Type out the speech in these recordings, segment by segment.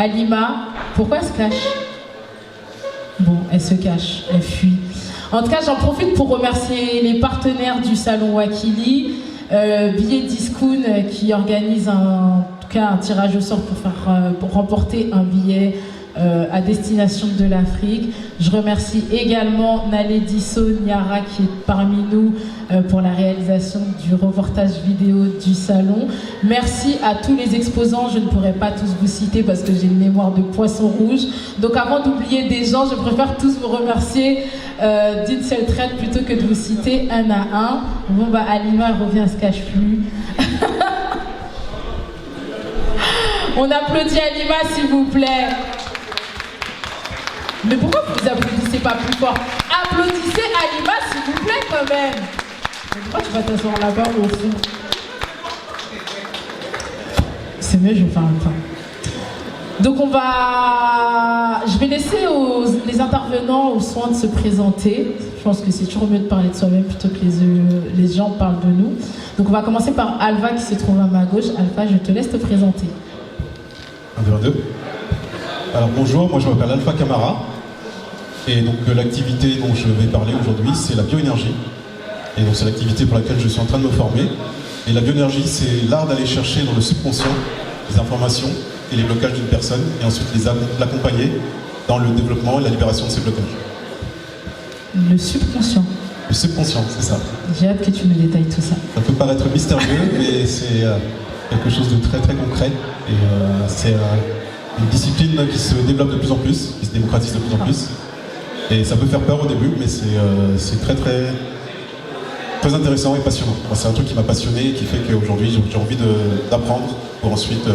Halima, pourquoi elle se cache? Bon, elle se cache, elle fuit. En tout cas, j'en profite pour remercier les partenaires du salon Wakili, Billets Discoun qui organise un tirage au sort pour remporter un billet à destination de l'Afrique. Je remercie également Naledi Niara qui est parmi nous pour la réalisation du reportage vidéo du salon. Merci à tous les exposants, je ne pourrai pas tous vous citer parce que j'ai une mémoire de poisson rouge. Donc avant d'oublier des gens, je préfère tous vous remercier d'une seule traite plutôt que de vous citer un à un. Bon bah Halima revient, elle se cache plus. On applaudit Halima s'il vous plaît. Mais pourquoi vous applaudissez pas plus fort? Applaudissez Halima s'il vous plaît quand même. Mais pourquoi tu vas t'asseoir là-bas au fond? C'est mieux, je vais faire un temps. Donc je vais laisser les intervenants au soin de se présenter. Je pense que c'est toujours mieux de parler de soi-même plutôt que les gens parlent de nous. Donc on va commencer par Alva qui se trouve à ma gauche. Alva, je te laisse te présenter. 1, 2, 2. Alors bonjour, moi je m'appelle Alpha Camara et donc l'activité dont je vais parler aujourd'hui c'est la bioénergie et donc c'est l'activité pour laquelle je suis en train de me former et la bioénergie c'est l'art d'aller chercher dans le subconscient les informations et les blocages d'une personne et ensuite l'accompagner dans le développement et la libération de ces blocages. Le subconscient. Le subconscient, c'est ça. J'ai hâte que tu me détailles tout ça. Ça peut paraître mystérieux mais c'est quelque chose de très très concret et c'est une discipline qui se développe de plus en plus, qui se démocratise de plus en plus. Et ça peut faire peur au début, mais c'est très très très intéressant et passionnant. C'est un truc qui m'a passionné et qui fait qu'aujourd'hui j'ai envie d'apprendre pour ensuite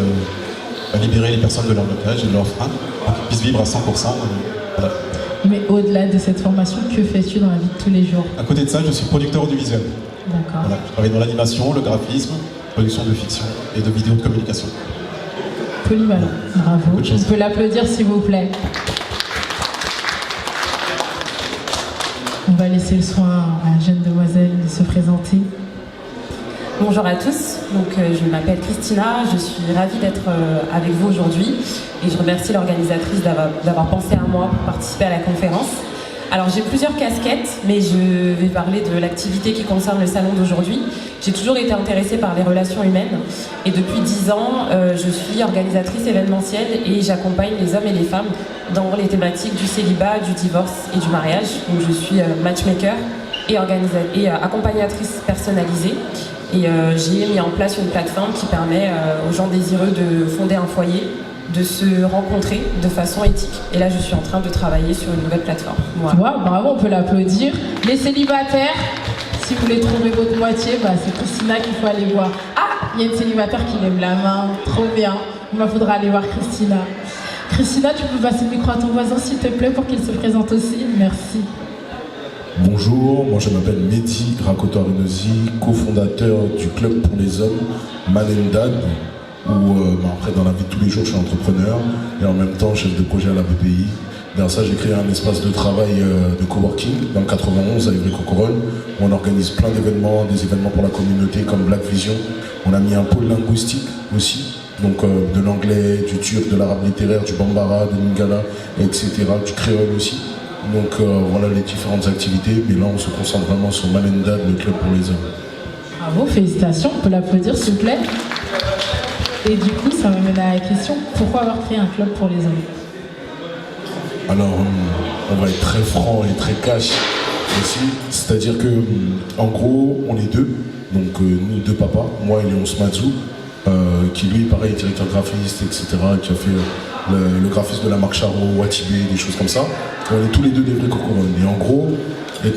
libérer les personnes de leur blocage et de leurs freins pour qu'ils puissent vivre à 100%. Voilà. Mais au-delà de cette formation, que fais-tu dans la vie de tous les jours? À côté de ça, je suis producteur audiovisuel. D'accord. Voilà, je travaille dans l'animation, le graphisme, production de fiction et de vidéos de communication. Polyvalent, bravo. On peut l'applaudir s'il vous plaît. On va laisser le soin à la jeune demoiselle de se présenter. Bonjour à tous, donc, je m'appelle Christina, je suis ravie d'être avec vous aujourd'hui et je remercie l'organisatrice d'avoir pensé à moi pour participer à la conférence. Alors j'ai plusieurs casquettes, mais je vais parler de l'activité qui concerne le salon d'aujourd'hui. J'ai toujours été intéressée par les relations humaines et depuis 10 ans, je suis organisatrice événementielle et j'accompagne les hommes et les femmes dans les thématiques du célibat, du divorce et du mariage. Donc je suis matchmaker et accompagnatrice personnalisée. Et j'ai mis en place une plateforme qui permet aux gens désireux de fonder un foyer de se rencontrer de façon éthique. Et là, je suis en train de travailler sur une nouvelle plateforme. Voilà. Tu vois, bravo, on peut l'applaudir. Les célibataires, si vous voulez trouver votre moitié, c'est Christina qu'il faut aller voir. Ah, il y a une célibataire qui lève la main, trop bien. Il me faudra aller voir Christina. Christina, tu peux passer le micro à ton voisin, s'il te plaît, pour qu'il se présente aussi. Merci. Bonjour, moi je m'appelle Mehdi Rakoto-Arunzi, cofondateur du club pour les hommes, Man and Dad, où après dans la vie de tous les jours je suis entrepreneur et en même temps chef de projet à la BPI. Dans ça j'ai créé un espace de travail de coworking dans le 91 à Ivry-Coquerolles où on organise plein d'événements, des événements pour la communauté comme Black Vision. On a mis un pôle linguistique aussi, donc de l'anglais, du turc, de l'arabe littéraire, du bambara, de lingala, etc., du créole aussi. Donc voilà les différentes activités, mais là on se concentre vraiment sur Man and Dad, le club pour les hommes. Bravo, félicitations, on peut l'applaudir s'il vous plaît. Et du coup, ça m'amène à la question, pourquoi avoir créé un club pour les hommes? Alors, on va être très franc et très cash aussi, c'est-à-dire que en gros, on est deux, donc nous deux papas, moi et Léon Smatzou, qui lui, pareil, directeur graphiste, etc., qui a fait le graphisme de la marque Charo, Watibé, des choses comme ça. On est tous les deux des vrais cocorons. Et en gros,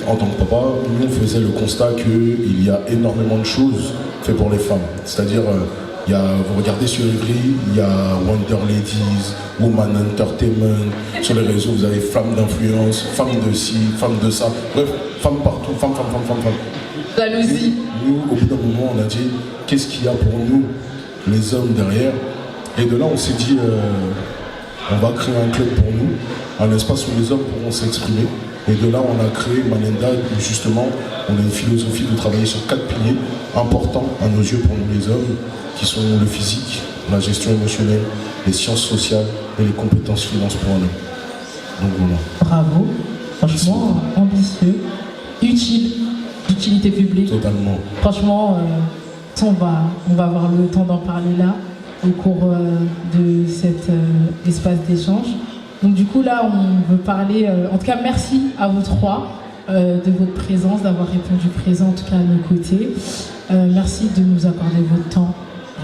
en tant que papa, nous on faisait le constat qu'il y a énormément de choses faites pour les femmes. C'est-à-dire, vous regardez sur Ivry, il y a Wonder Ladies, Woman Entertainment, sur les réseaux vous avez femmes d'influence, femmes de ci, femmes de ça, bref, femmes partout, femmes. Jalousie. Nous, au bout d'un moment, on a dit, qu'est-ce qu'il y a pour nous, les hommes derrière? Et de là, on s'est dit, on va créer un club pour nous, un espace où les hommes pourront s'exprimer. Et de là, on a créé Man and Dad, où justement, on a une philosophie de travailler sur 4 piliers importants à nos yeux pour nous les hommes, qui sont le physique, la gestion émotionnelle, les sciences sociales et les compétences finance pour un homme. Donc voilà. Bravo, franchement, ambitieux, utile, d'utilité publique. Totalement. Franchement, ça, on va avoir le temps d'en parler là, au cours de cet espace d'échange. Donc du coup, là, on veut parler... en tout cas, merci à vous trois de votre présence, d'avoir répondu présent, en tout cas, à nos côtés. Merci de nous accorder votre temps,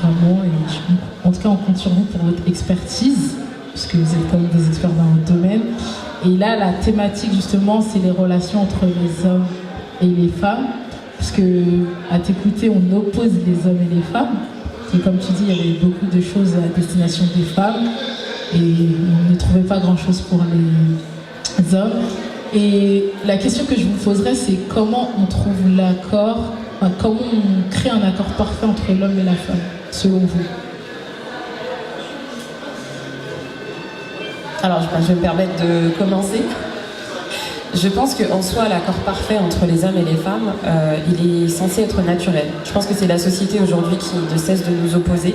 vraiment. Et en tout cas, on compte sur vous pour votre expertise, puisque vous êtes comme des experts dans votre domaine. Et là, la thématique, justement, c'est les relations entre les hommes et les femmes. Puisque, à t'écouter, on oppose les hommes et les femmes. Et comme tu dis, il y avait beaucoup de choses à destination des femmes. Et on ne trouvait pas grand-chose pour les hommes. Et la question que je vous poserais, c'est comment on trouve l'accord, enfin, comment on crée un accord parfait entre l'homme et la femme, selon vous? Alors, je vais me permettre de commencer. Je pense qu'en soi, l'accord parfait entre les hommes et les femmes, il est censé être naturel. Je pense que c'est la société aujourd'hui qui ne cesse de nous opposer.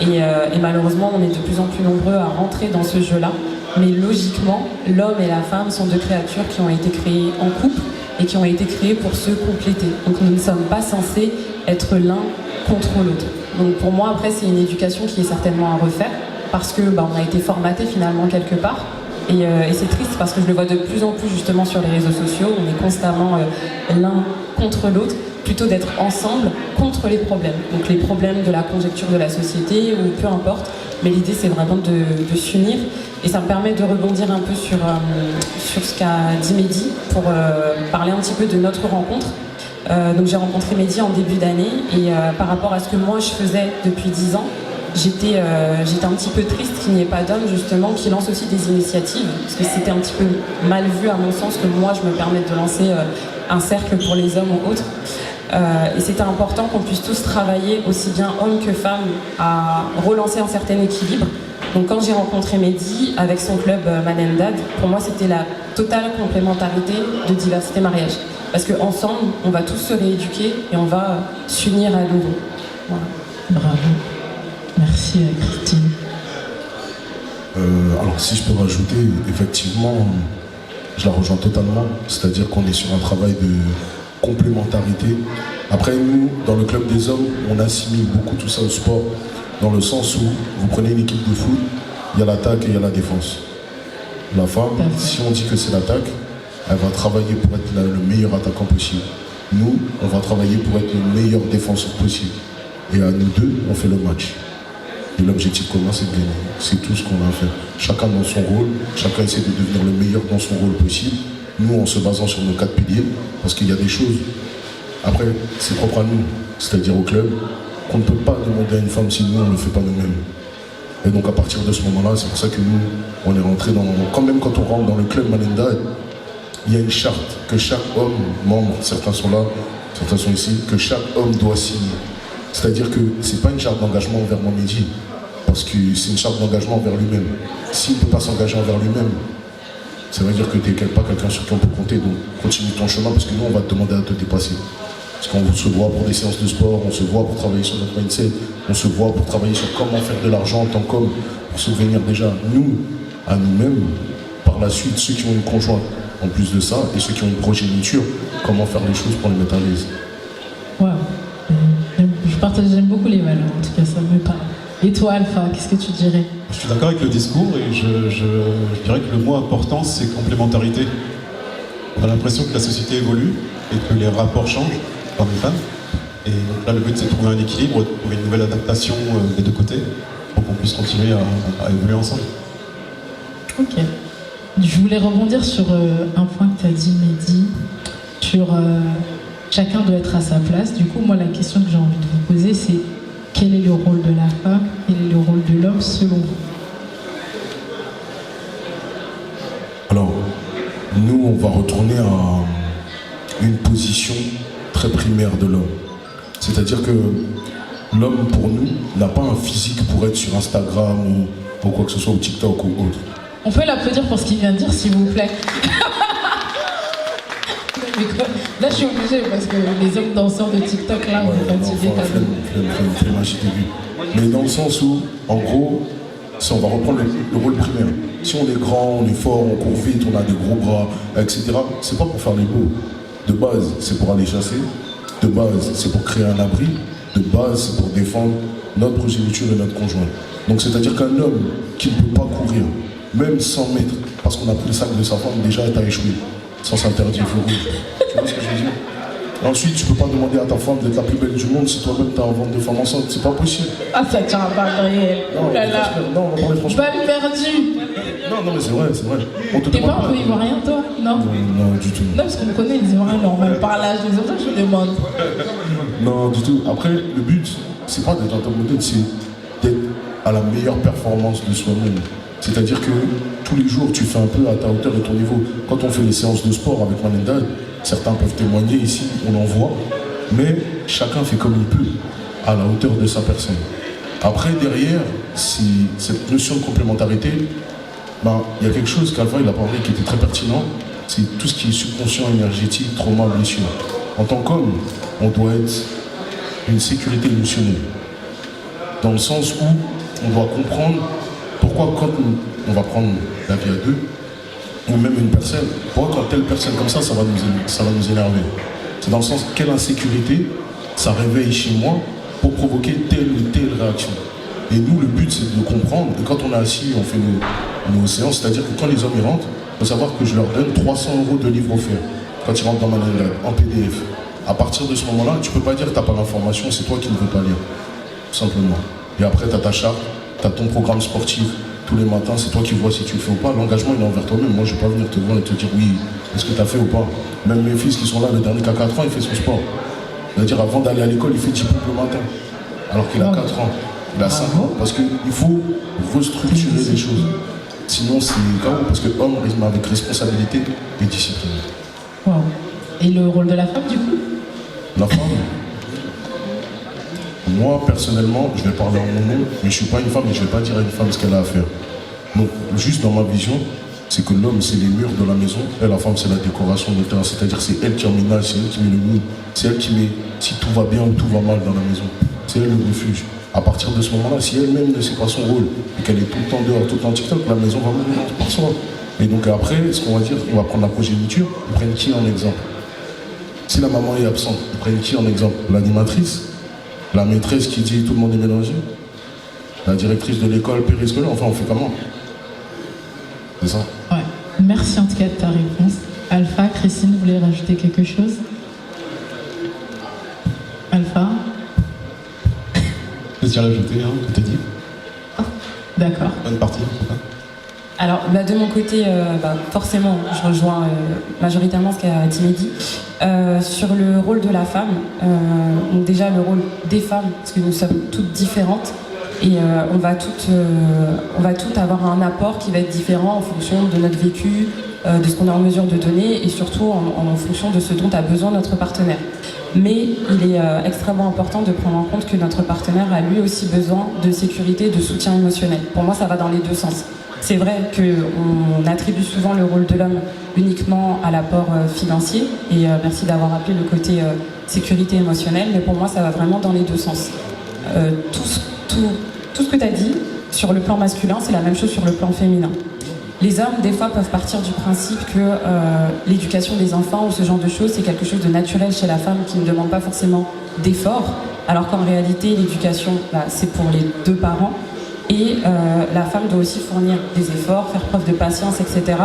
Et malheureusement, on est de plus en plus nombreux à rentrer dans ce jeu-là. Mais logiquement, l'homme et la femme sont deux créatures qui ont été créées en couple et qui ont été créées pour se compléter. Donc nous ne sommes pas censés être l'un contre l'autre. Donc pour moi, après, c'est une éducation qui est certainement à refaire parce que on a été formaté finalement quelque part. Et c'est triste parce que je le vois de plus en plus justement sur les réseaux sociaux. On est constamment l'un contre l'autre, plutôt d'être ensemble contre les problèmes. Donc les problèmes de la conjecture de la société ou peu importe. Mais l'idée c'est vraiment de s'unir. Et ça me permet de rebondir un peu sur ce qu'a dit Mehdi pour parler un petit peu de notre rencontre. Donc j'ai rencontré Mehdi en début d'année et par rapport à ce que moi je faisais depuis 10 ans, j'étais un petit peu triste qu'il n'y ait pas d'hommes justement qui lancent aussi des initiatives parce que c'était un petit peu mal vu à mon sens que moi je me permette de lancer un cercle pour les hommes ou autres. Et c'était important qu'on puisse tous travailler, aussi bien hommes que femmes, à relancer un certain équilibre. Donc quand j'ai rencontré Mehdi avec son club Manendad, pour moi c'était la totale complémentarité de diversité mariage. Parce qu'ensemble, on va tous se rééduquer et on va s'unir à nouveau. Voilà. Bravo. Merci Christine. Alors si je peux rajouter, effectivement, je la rejoins totalement. C'est-à-dire qu'on est sur un travail de complémentarité. Après nous, dans le club des hommes, on assimile beaucoup tout ça au sport, dans le sens où vous prenez une équipe de foot, il y a l'attaque et il y a la défense. La femme, si on dit que c'est l'attaque, elle va travailler pour être le meilleur attaquant possible. Nous, on va travailler pour être le meilleur défenseur possible. Et à nous deux, on fait le match. Et l'objectif commun, c'est de gagner. C'est tout ce qu'on a à faire. Chacun dans son rôle, chacun essaie de devenir le meilleur dans son rôle possible. Nous, en se basant sur nos 4 piliers, parce qu'il y a des choses, après, c'est propre à nous, c'est-à-dire au club, qu'on ne peut pas demander à une femme si nous, on ne le fait pas nous-mêmes. Et donc, à partir de ce moment-là, c'est pour ça que nous, on est rentré dans... Quand même, quand on rentre dans le club Manendad, il y a une charte que chaque homme, membre, certains sont là, certains sont ici, que chaque homme doit signer. C'est-à-dire que ce n'est pas une charte d'engagement envers Mehdi, parce que c'est une charte d'engagement envers lui-même. S'il ne peut pas s'engager envers lui-même, ça veut dire que tu n'es pas quelqu'un sur qui on peut compter. Donc continue ton chemin, parce que nous, on va te demander à te dépasser. Parce qu'on se voit pour des séances de sport, on se voit pour travailler sur notre mindset, on se voit pour travailler sur comment faire de l'argent en tant qu'homme, pour subvenir déjà, nous, à nous-mêmes, par la suite, ceux qui ont une conjointe, en plus de ça, et ceux qui ont une progéniture, comment faire les choses pour les mettre à l'aise. Wow. J'aime beaucoup les valeurs, en tout cas ça me parle. Et toi Alpha, qu'est-ce que tu dirais? Je suis d'accord avec le discours et je dirais que le mot important c'est complémentarité. On a l'impression que la société évolue et que les rapports changent par les femmes. Et donc là le but c'est de trouver un équilibre, de trouver une nouvelle adaptation des deux côtés pour qu'on puisse continuer à évoluer ensemble. Ok. Je voulais rebondir sur un point que tu as dit Mehdi, sur chacun doit être à sa place. Du coup, moi, la question que j'ai envie de vous poser, c'est quel est le rôle de la femme, quel est le rôle de l'homme selon vous? Alors, nous, on va retourner à une position très primaire de l'homme. C'est-à-dire que l'homme, pour nous, n'a pas un physique pour être sur Instagram ou quoi que ce soit, ou TikTok ou autre. On peut l'applaudir pour ce qu'il vient de dire, s'il vous plaît. Là, je suis obligée parce que les hommes danseurs de TikTok, là, on est fatigués quand même. Mais dans le sens où, en gros, si on va reprendre le rôle primaire. Si on est grand, on est fort, on court vite, on a des gros bras, etc., c'est pas pour faire les beaux. De base, c'est pour aller chasser. De base, c'est pour créer un abri. De base, c'est pour défendre notre progéniture et notre conjoint. Donc c'est-à-dire qu'un homme qui ne peut pas courir, même 100 mètres, parce qu'on a pris le sac de sa femme, déjà elle a échoué, sans s'interdire feu rouge. Tu vois ce que je veux dire? Ensuite, tu peux pas demander à ta femme d'être la plus belle du monde si toi-même t'as un ventre de femme enceinte, c'est pas possible. Ah, ça tient à pas réel. Oh là là. Non, on va parler franchement. Balle perdue. Non, mais c'est vrai, c'est vrai. On te T'es demande pas un peu ivoirien, toi? Non? Non, du tout. Non, parce qu'on connaît les Ivoiriens normal par l'âge, c'est pour ça que je me demande. Non, du tout. Après, le but, c'est pas d'être un top modèle, c'est d'être à la meilleure performance de soi-même. C'est-à-dire que tous les jours, tu fais un peu à ta hauteur et ton niveau. Quand on fait les séances de sport avec Manendad, certains peuvent témoigner ici, on en voit, mais chacun fait comme il peut, à la hauteur de sa personne. Après, derrière, si cette notion de complémentarité, ben, il y a quelque chose qu'Alpha il a parlé qui était très pertinent, c'est tout ce qui est subconscient, énergétique, trauma, blessure. En tant qu'homme, on doit être une sécurité émotionnelle. Dans le sens où on doit comprendre pourquoi quand on va prendre la vie à deux, ou même une personne, pourquoi quand telle personne comme ça va nous énerver. C'est dans le sens quelle insécurité ça réveille chez moi pour provoquer telle ou telle réaction. Et nous, le but, c'est de comprendre. Et quand on est assis, on fait nos séances, c'est-à-dire que quand les hommes y rentrent, il faut savoir que je leur donne 300 € de livres offerts quand ils rentrent dans ma Manendad, en PDF. À partir de ce moment-là, tu ne peux pas dire que tu n'as pas l'information, c'est toi qui ne veux pas lire, tout simplement. Et après, tu as ta charte, tu as ton programme sportif. Tous les matins, c'est toi qui vois si tu le fais ou pas. L'engagement, il est envers toi-même. Moi, je ne vais pas venir te voir et te dire oui, est-ce que tu as fait ou pas. Même mes fils qui sont là, le dernier qui a 4 ans, il fait son sport. C'est-à-dire, avant d'aller à l'école, il fait 10 pompes le matin. Alors qu'il a 4 ans. Il a 5 ans. Parce qu'il faut restructurer les choses. Sinon, c'est chaos. Parce que l'homme rime avec responsabilité et discipline. Wow. Et le rôle de la femme, du coup? La femme, moi, personnellement, je vais parler en mon nom, mais je ne suis pas une femme et je ne vais pas dire à une femme ce qu'elle a à faire. Donc, juste dans ma vision, c'est que l'homme, c'est les murs de la maison, et la femme, c'est la décoration de terrain. C'est-à-dire, c'est elle qui emménage, c'est elle qui met le mood, c'est elle qui met si tout va bien ou tout va mal dans la maison. C'est elle le refuge. À partir de ce moment-là, si elle-même ne sait pas son rôle, et qu'elle est tout le temps dehors, tout le temps TikTok, la maison va mourir par soi. Et donc après, ce qu'on va dire, on va prendre la progéniture, ils prennent qui en exemple? Si la maman est absente, ils prennent qui en exemple? L'animatrice? La maîtresse qui dit tout le monde est mélangé? La directrice de l'école périscolaire? Enfin, on fait comment? C'est ça? Ouais. Merci en tout cas de ta réponse. Alpha, Christine, vous voulez rajouter quelque chose? Alpha? Je tiens à l'ajouter, hein, que t'as dit. D'accord. Bonne partie, en tout cas. Alors, de mon côté, forcément, je rejoins majoritairement ce qu'a dit Mehdi. Sur le rôle de la femme, donc déjà le rôle des femmes, parce que nous sommes toutes différentes, et on va toutes avoir un apport qui va être différent en fonction de notre vécu, de ce qu'on est en mesure de donner, et surtout en fonction de ce dont a besoin notre partenaire. Mais il est extrêmement important de prendre en compte que notre partenaire a lui aussi besoin de sécurité, de soutien émotionnel. Pour moi, ça va dans les deux sens. C'est vrai qu'on attribue souvent le rôle de l'homme uniquement à l'apport financier, et merci d'avoir rappelé le côté sécurité émotionnelle, mais pour moi ça va vraiment dans les deux sens. Tout ce que tu as dit sur le plan masculin, c'est la même chose sur le plan féminin. Les hommes, des fois, peuvent partir du principe que l'éducation des enfants ou ce genre de choses, c'est quelque chose de naturel chez la femme qui ne demande pas forcément d'efforts, alors qu'en réalité, l'éducation, c'est pour les deux parents. Et la femme doit aussi fournir des efforts, faire preuve de patience, etc.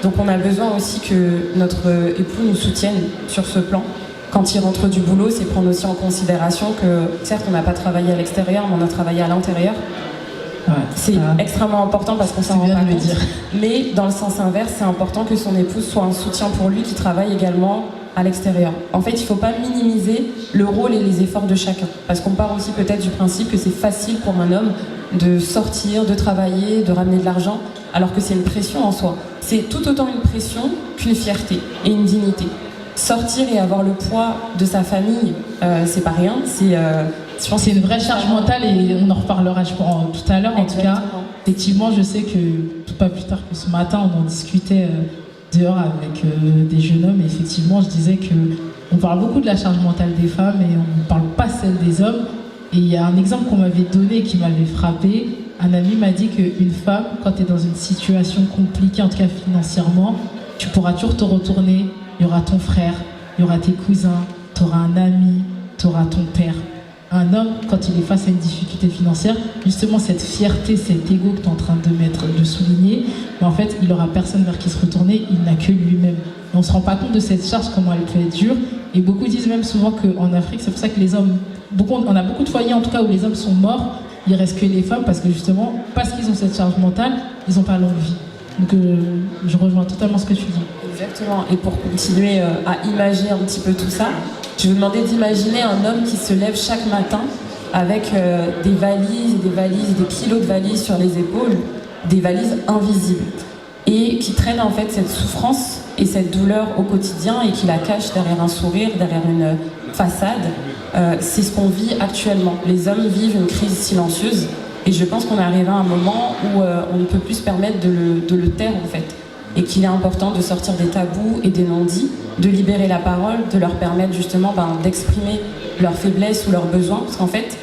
Donc on a besoin aussi que notre époux nous soutienne sur ce plan. Quand il rentre du boulot, c'est prendre aussi en considération que, certes, on n'a pas travaillé à l'extérieur, mais on a travaillé à l'intérieur. Ouais, c'est extrêmement important parce qu'on s'en rend pas compte. Mais dans le sens inverse, c'est important que son épouse soit un soutien pour lui qui travaille également à l'extérieur. En fait, il ne faut pas minimiser le rôle et les efforts de chacun. Parce qu'on part aussi peut-être du principe que c'est facile pour un homme de sortir, de travailler, de ramener de l'argent, alors que c'est une pression en soi. C'est tout autant une pression qu'une fierté et une dignité. Sortir et avoir le poids de sa famille, c'est pas rien. Je pense que c'est une vraie charge mentale et on en reparlera je pense, tout à l'heure. En tout cas, effectivement, je sais que pas plus tard que ce matin, on en discutait dehors avec des jeunes hommes. Et effectivement, je disais qu'on parle beaucoup de la charge mentale des femmes et on ne parle pas celle des hommes. Et il y a un exemple qu'on m'avait donné qui m'avait frappé. un ami m'a dit qu'une femme, quand tu es dans une situation compliquée, en tout cas financièrement, tu pourras toujours te retourner. Il y aura ton frère, il y aura tes cousins, tu auras un ami, tu auras ton père. Un homme, quand il est face à une difficulté financière, justement cette fierté, cet ego que tu es en train de souligner, mais en fait, il n'aura personne vers qui se retourner, il n'a que lui-même. Et on ne se rend pas compte de cette charge, comment elle peut être dure. Et beaucoup disent même souvent qu'en Afrique, c'est pour ça que les hommes, on a beaucoup de foyers en tout cas où les hommes sont morts, il reste que les femmes parce que justement, parce qu'ils ont cette charge mentale, ils n'ont pas longue vie. Donc je rejoins totalement ce que tu dis. Exactement. Et pour continuer à imaginer un petit peu tout ça, je vais vous demander d'imaginer un homme qui se lève chaque matin avec des valises, des kilos de valises sur les épaules, des valises invisibles, et qui traîne en fait cette souffrance et cette douleur au quotidien et qui la cache derrière un sourire, derrière une façade. C'est ce qu'on vit actuellement. Les hommes vivent une crise silencieuse et je pense qu'on est arrivé à un moment où on ne peut plus se permettre de le taire en fait. Et qu'il est important de sortir des tabous et des non-dits, de libérer la parole, de leur permettre justement d'exprimer leurs faiblesses ou leurs besoins. Parce qu'en fait,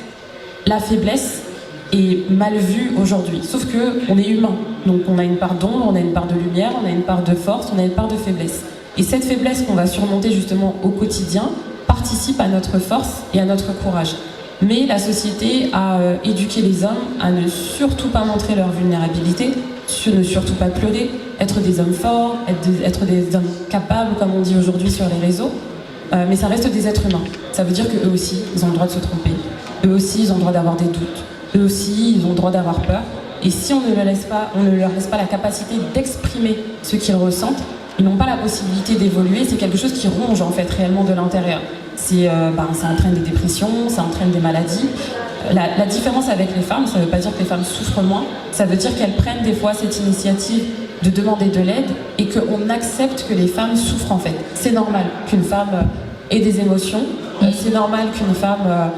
la faiblesse est mal vue aujourd'hui. Sauf qu'on est humain. Donc on a une part d'ombre, on a une part de lumière, on a une part de force, on a une part de faiblesse. Et cette faiblesse qu'on va surmonter justement au quotidien participe à notre force et à notre courage. Mais la société a éduqué les hommes à ne surtout pas montrer leur vulnérabilité, ne surtout pas pleurer, être des hommes forts, être des hommes capables, comme on dit aujourd'hui sur les réseaux. Mais ça reste des êtres humains. Ça veut dire qu'eux aussi, ils ont le droit de se tromper. Eux aussi, ils ont le droit d'avoir des doutes. Eux aussi, ils ont le droit d'avoir peur. Et si on ne leur laisse pas la capacité d'exprimer ce qu'ils ressentent, ils n'ont pas la possibilité d'évoluer. C'est quelque chose qui ronge en fait réellement de l'intérieur. Ça entraîne des dépressions, ça entraîne des maladies. La différence avec les femmes, ça ne veut pas dire que les femmes souffrent moins, ça veut dire qu'elles prennent des fois cette initiative de demander de l'aide et qu'on accepte que les femmes souffrent en fait. C'est normal qu'une femme ait des émotions, c'est normal qu'une femme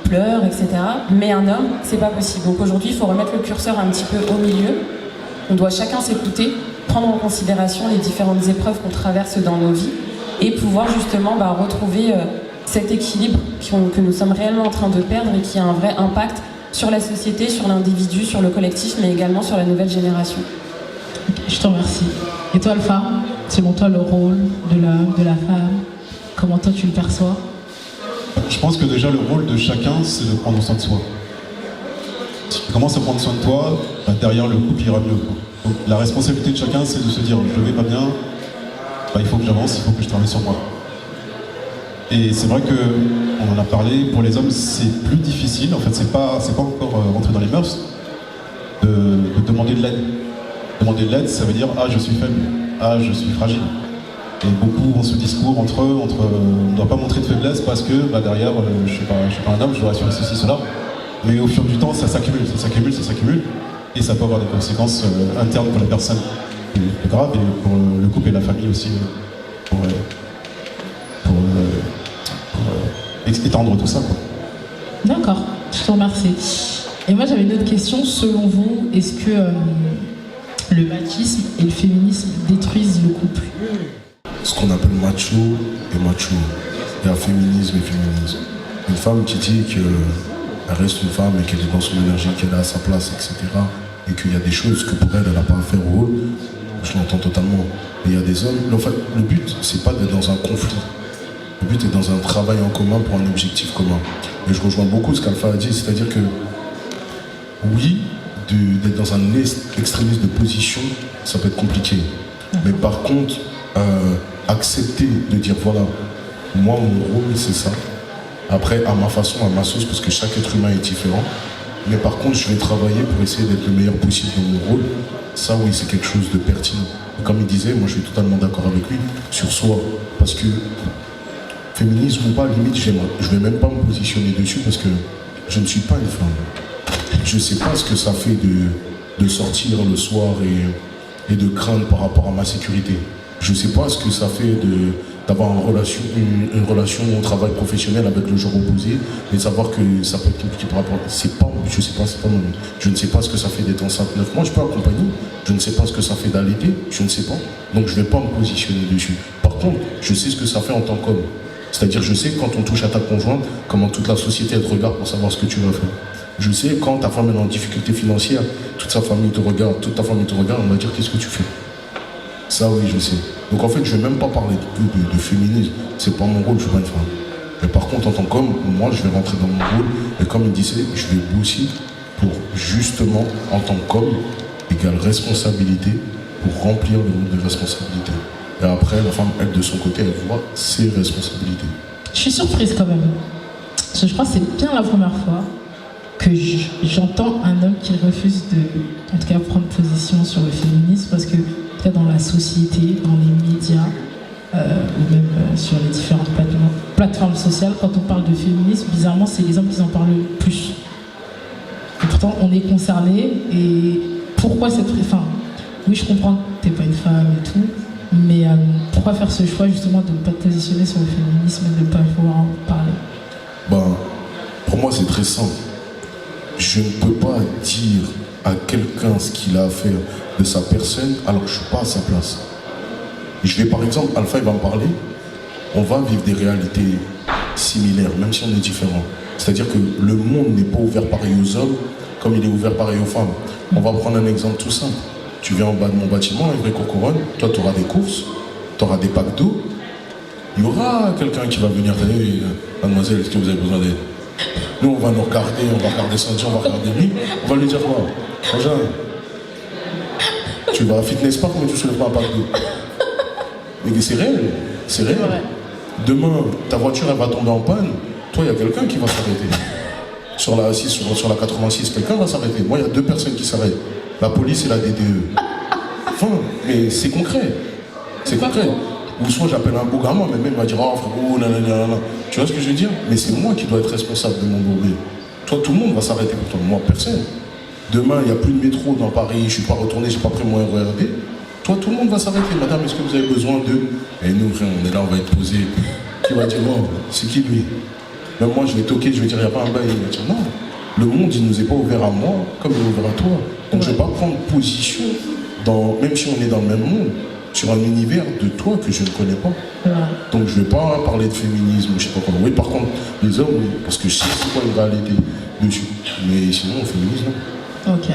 pleure, etc. Mais un homme, c'est pas possible. Donc aujourd'hui, il faut remettre le curseur un petit peu au milieu. On doit chacun s'écouter, prendre en considération les différentes épreuves qu'on traverse dans nos vies et pouvoir justement retrouver cet équilibre que nous sommes réellement en train de perdre et qui a un vrai impact sur la société, sur l'individu, sur le collectif, mais également sur la nouvelle génération. Je te remercie. Et toi, Alpha, selon toi, le rôle de l'homme, de la femme, comment toi tu le perçois? Je pense que déjà le rôle de chacun, c'est de prendre soin de soi. Si tu commences à prendre soin de toi, derrière le couple ira mieux. Donc la responsabilité de chacun, c'est de se dire je vais pas bien, il faut que j'avance, il faut que je travaille sur moi. Et c'est vrai qu'on en a parlé, pour les hommes c'est plus difficile, en fait c'est pas encore rentré dans les mœurs de demander de l'aide. Demander de l'aide, ça veut dire ah je suis faible, ah je suis fragile. Et beaucoup ont ce discours entre on ne doit pas montrer de faiblesse parce que derrière je suis pas un homme, je dois assurer ceci, cela. Mais au fur du temps ça s'accumule, et ça peut avoir des conséquences internes pour la personne plus graves et pour le couple et la famille aussi, pour étendre tout ça, quoi. D'accord, je te remercie. Et moi j'avais une autre question, selon vous, est-ce que le machisme et le féminisme détruisent le couple? Ce qu'on appelle macho et macho. Il y a féminisme et féminisme. Une femme qui dit qu'elle reste une femme et qu'elle est dans son énergie, qu'elle est à sa place, etc. Et qu'il y a des choses que pour elle, elle n'a pas à faire au rôle, je l'entends totalement. Et il y a des hommes. En fait, le but, c'est pas d'être dans un conflit. Le but est dans un travail en commun pour un objectif commun. Et je rejoins beaucoup ce qu'Alpha a dit, c'est-à-dire que oui, d'être dans un extrémisme de position, ça peut être compliqué. Mais par contre, accepter de dire voilà, moi mon rôle c'est ça. Après, à ma façon, à ma sauce, parce que chaque être humain est différent. Mais par contre, je vais travailler pour essayer d'être le meilleur possible dans mon rôle. Ça, oui, c'est quelque chose de pertinent. Et comme il disait, moi je suis totalement d'accord avec lui sur soi. Parce que féminisme ou pas, limite, je vais même pas me positionner dessus parce que je ne suis pas une femme. Je sais pas ce que ça fait de sortir le soir et de craindre par rapport à ma sécurité. Je sais pas ce que ça fait d'avoir une relation au travail professionnel avec le genre opposé et de savoir que ça peut être compliqué par rapport à... Je ne sais pas ce que ça fait d'être enceinte 9 mois, je peux accompagner. Je ne sais pas ce que ça fait d'allaiter, je ne sais pas. Donc je ne vais pas me positionner dessus. Par contre, je sais ce que ça fait en tant qu'homme. C'est-à-dire, je sais quand on touche à ta conjointe, comment toute la société te regarde pour savoir ce que tu vas faire. Je sais, quand ta femme est en difficulté financière, toute sa famille te regarde, toute ta famille te regarde, on va dire qu'est-ce que tu fais. Ça oui, je sais. Donc en fait, je ne vais même pas parler de féminisme, c'est pas mon rôle, je suis pas une femme. Mais par contre, en tant qu'homme, moi, je vais rentrer dans mon rôle, et comme il disait, je vais bosser pour justement, en tant qu'homme, égale responsabilité, pour remplir le nombre de responsabilités. Et après, la femme, elle, de son côté, elle voit ses responsabilités. Je suis surprise quand même. Parce que je crois que c'est bien la première fois que j'entends un homme qui refuse de, en tout cas, prendre position sur le féminisme, parce que, en tout cas, dans la société, dans les médias, ou même sur les différentes plateformes sociales, quand on parle de féminisme, bizarrement, c'est les hommes qui en parlent le plus. Et pourtant, on est concerné. Et pourquoi cette... Enfin, oui, je comprends que t'es pas une femme et tout, mais pourquoi faire ce choix, justement, de ne pas te positionner sur le féminisme et de ne pas pouvoir en parler? Ben, pour moi, c'est très simple. Je ne peux pas dire à quelqu'un ce qu'il a à faire de sa personne alors que je ne suis pas à sa place. Je vais, par exemple, Alpha, il va me parler, on va vivre des réalités similaires, même si on est différents. C'est-à-dire que le monde n'est pas ouvert pareil aux hommes comme il est ouvert pareil aux femmes. On va prendre un exemple tout simple. Tu viens en bas de mon bâtiment, Évry Courcouronnes, toi tu auras des courses, tu auras des packs d'eau. Il y aura quelqu'un qui va venir te dire, mademoiselle, est-ce que vous avez besoin d'aide? Nous, on va nous regarder, on va regarder Sandy, on va regarder lui, on va lui dire quoi? Frangin, tu vas à Fitness Park, mais tu ne soulèves pas un pack d'eau. Mais c'est réel, c'est réel. Demain, ta voiture, elle va tomber en panne. Toi, il y a quelqu'un qui va s'arrêter. Sur la 6, sur la 86, quelqu'un va s'arrêter. Moi, il y a 2 personnes qui s'arrêtent. La police et la DDE. Enfin, mais c'est concret. C'est concret. Ou soit j'appelle un bougama, mais même il va dire, oh frérot, nanana. Tu vois ce que je veux dire? Mais c'est moi qui dois être responsable de mon bourbier. Toi, tout le monde va s'arrêter pour toi. Moi, personne. Demain, il n'y a plus de métro dans Paris, je ne suis pas retourné, je n'ai pas pris mon RERD. Toi, tout le monde va s'arrêter. Madame, est-ce que vous avez besoin d'eux? Et nous, frère, on est là, on va être posé. Qui va dire, non, c'est qui lui? Même moi, je vais toquer, je vais dire, il n'y a pas un bail. Il va dire, non. Le monde, il ne nous est pas ouvert à moi comme il est ouvert à toi. Donc, je ne vais pas prendre position, même si on est dans le même monde, sur un univers de toi que je ne connais pas. Donc, je ne vais pas parler de féminisme, je ne sais pas comment. Oui, par contre, les hommes, oui, parce que je sais c'est quoi une réalité dessus. Mais sinon, le féminisme, non. Ok.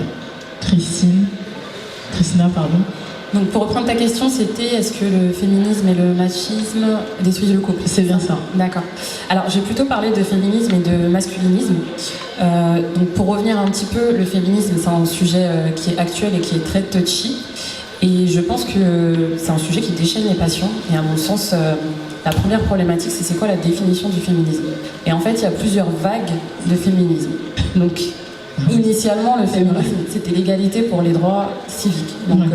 Christina, pardon. Donc pour reprendre ta question, c'était est-ce que le féminisme et le machisme détruisent le couple? C'est bien ça. D'accord. Alors je vais plutôt parler de féminisme et de masculinisme. Donc pour revenir un petit peu, le féminisme c'est un sujet qui est actuel et qui est très touchy. Et je pense que c'est un sujet qui déchaîne les passions. Et à mon sens, la première problématique, c'est quoi la définition du féminisme? Et en fait, il y a plusieurs vagues de féminisme. Donc initialement, le féminisme, c'était l'égalité pour les droits civiques. Donc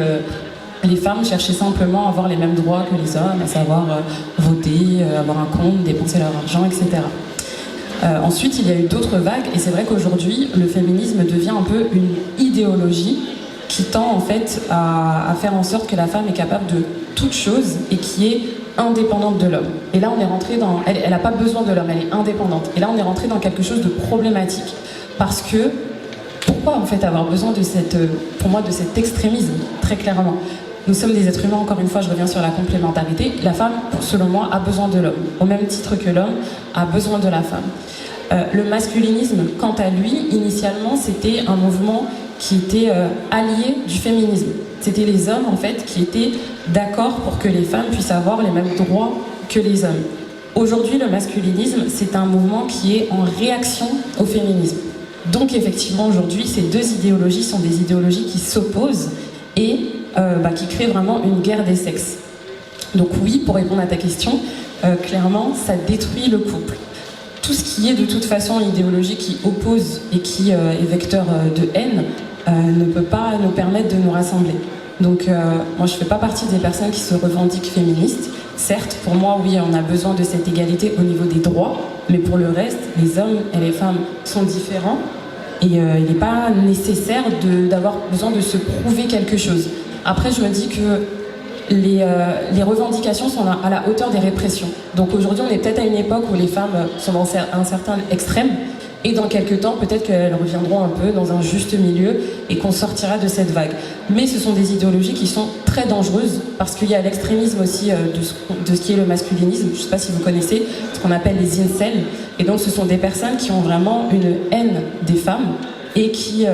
les femmes cherchaient simplement à avoir les mêmes droits que les hommes, à savoir voter, avoir un compte, dépenser leur argent, etc. Ensuite, il y a eu d'autres vagues, et c'est vrai qu'aujourd'hui, le féminisme devient un peu une idéologie qui tend en fait à faire en sorte que la femme est capable de toute chose et qui est indépendante de l'homme. Et là, on est rentré dans... Elle n'a pas besoin de l'homme, elle est indépendante. Et là, on est rentré dans quelque chose de problématique. Parce que, pourquoi en fait avoir besoin de pour moi, de cet extrémisme, très clairement? Nous sommes des êtres humains, encore une fois, je reviens sur la complémentarité. La femme, selon moi, a besoin de l'homme. Au même titre que l'homme a besoin de la femme. Le masculinisme, quant à lui, initialement, c'était un mouvement qui était allié du féminisme. C'était les hommes, en fait, qui étaient d'accord pour que les femmes puissent avoir les mêmes droits que les hommes. Aujourd'hui, le masculinisme, c'est un mouvement qui est en réaction au féminisme. Donc, effectivement, aujourd'hui, ces deux idéologies sont des idéologies qui s'opposent et qui créent vraiment une guerre des sexes. Donc oui, pour répondre à ta question, clairement, ça détruit le couple. Tout ce qui est de toute façon idéologie qui oppose et qui est vecteur de haine ne peut pas nous permettre de nous rassembler. Donc moi je ne fais pas partie des personnes qui se revendiquent féministes. Certes, pour moi, oui, on a besoin de cette égalité au niveau des droits, mais pour le reste, les hommes et les femmes sont différents et il n'est pas nécessaire d'avoir besoin de se prouver quelque chose. Après, je me dis que les revendications sont à la hauteur des répressions. Donc aujourd'hui, on est peut-être à une époque où les femmes sont dans un certain extrême, et dans quelques temps, peut-être qu'elles reviendront un peu dans un juste milieu et qu'on sortira de cette vague. Mais ce sont des idéologies qui sont très dangereuses, parce qu'il y a l'extrémisme aussi de ce qui est le masculinisme. Je ne sais pas si vous connaissez ce qu'on appelle les incels. Et donc ce sont des personnes qui ont vraiment une haine des des femmes et qui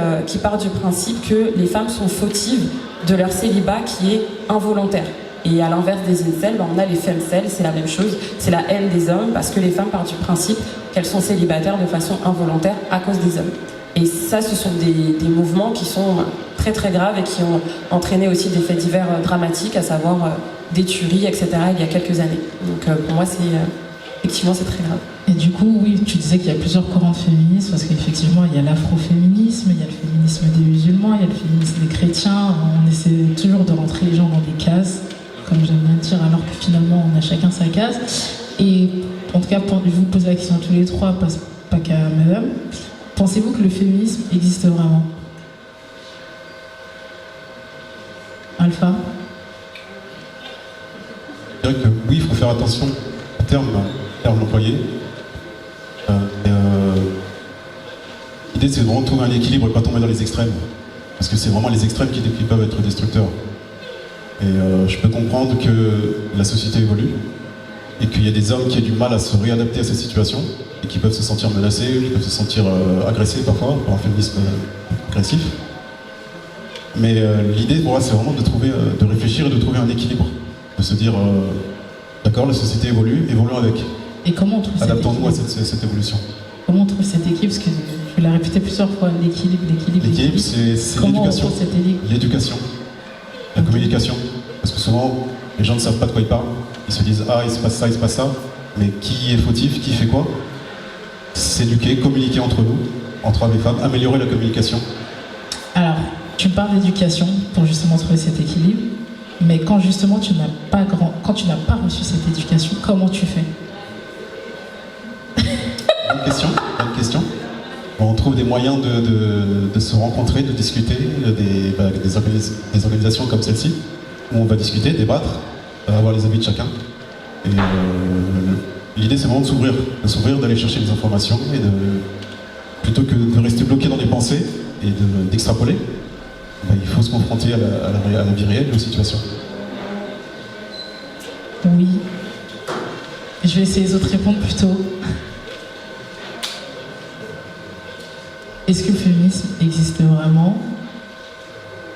part du principe que les femmes sont fautives de leur célibat qui est involontaire. Et à l'inverse des incels, on a les femcels, c'est la même chose, c'est la haine des hommes parce que les femmes partent du principe qu'elles sont célibataires de façon involontaire à cause des hommes. Et ça, ce sont des mouvements qui sont très très graves et qui ont entraîné aussi des faits divers dramatiques, à savoir des tueries, etc. il y a quelques années. Donc pour moi, effectivement, c'est très grave. Et du coup, oui, tu disais qu'il y a plusieurs courants de féminisme, parce qu'effectivement, il y a l'afroféminisme, il y a le féminisme des musulmans, il y a le féminisme des chrétiens. On essaie toujours de rentrer les gens dans des cases, comme j'aime bien dire, alors que finalement, on a chacun sa case. Et en tout cas, je vous pose la question à tous les trois, pas qu'à madame. Pensez-vous que le féminisme existe vraiment? Alpha? Je dirais que oui, il faut faire attention au terme employé. L'idée, c'est de vraiment trouver un équilibre et pas tomber dans les extrêmes. Parce que c'est vraiment les extrêmes qui peuvent être destructeurs. Et je peux comprendre que la société évolue et qu'il y a des hommes qui ont du mal à se réadapter à cette situation et qui peuvent se sentir menacés, qui peuvent se sentir agressés parfois par un féminisme agressif. Mais l'idée pour moi, c'est vraiment de réfléchir et de trouver un équilibre. De se dire, d'accord, la société évolue, évoluons avec. Et comment on trouve cet équilibre? Adaptons-nous à cette évolution. Comment on trouve cet équilibre? Parce que je l'ai répété plusieurs fois, l'équilibre. L'équilibre, c'est l'éducation. L'éducation, la communication. Parce que souvent, les gens ne savent pas de quoi ils parlent. Ils se disent, ah, il se passe ça. Mais qui est fautif? Qui fait quoi? S'éduquer, communiquer entre nous, entre hommes et femmes, améliorer la communication. Alors, tu parles d'éducation pour justement trouver cet équilibre. Mais quand justement tu n'as pas reçu cette éducation, comment tu fais? Bonne question. On trouve des moyens de se rencontrer, de discuter, des organisations comme celle-ci, où on va discuter, débattre, avoir les avis de chacun. Et l'idée, c'est vraiment de s'ouvrir, d'aller chercher des informations, et plutôt que de rester bloqué dans des pensées et d'extrapoler, il faut se confronter à la vie réelle, aux situations. Oui. Je vais essayer les autres répondre plutôt. Est-ce que le féminisme existe vraiment?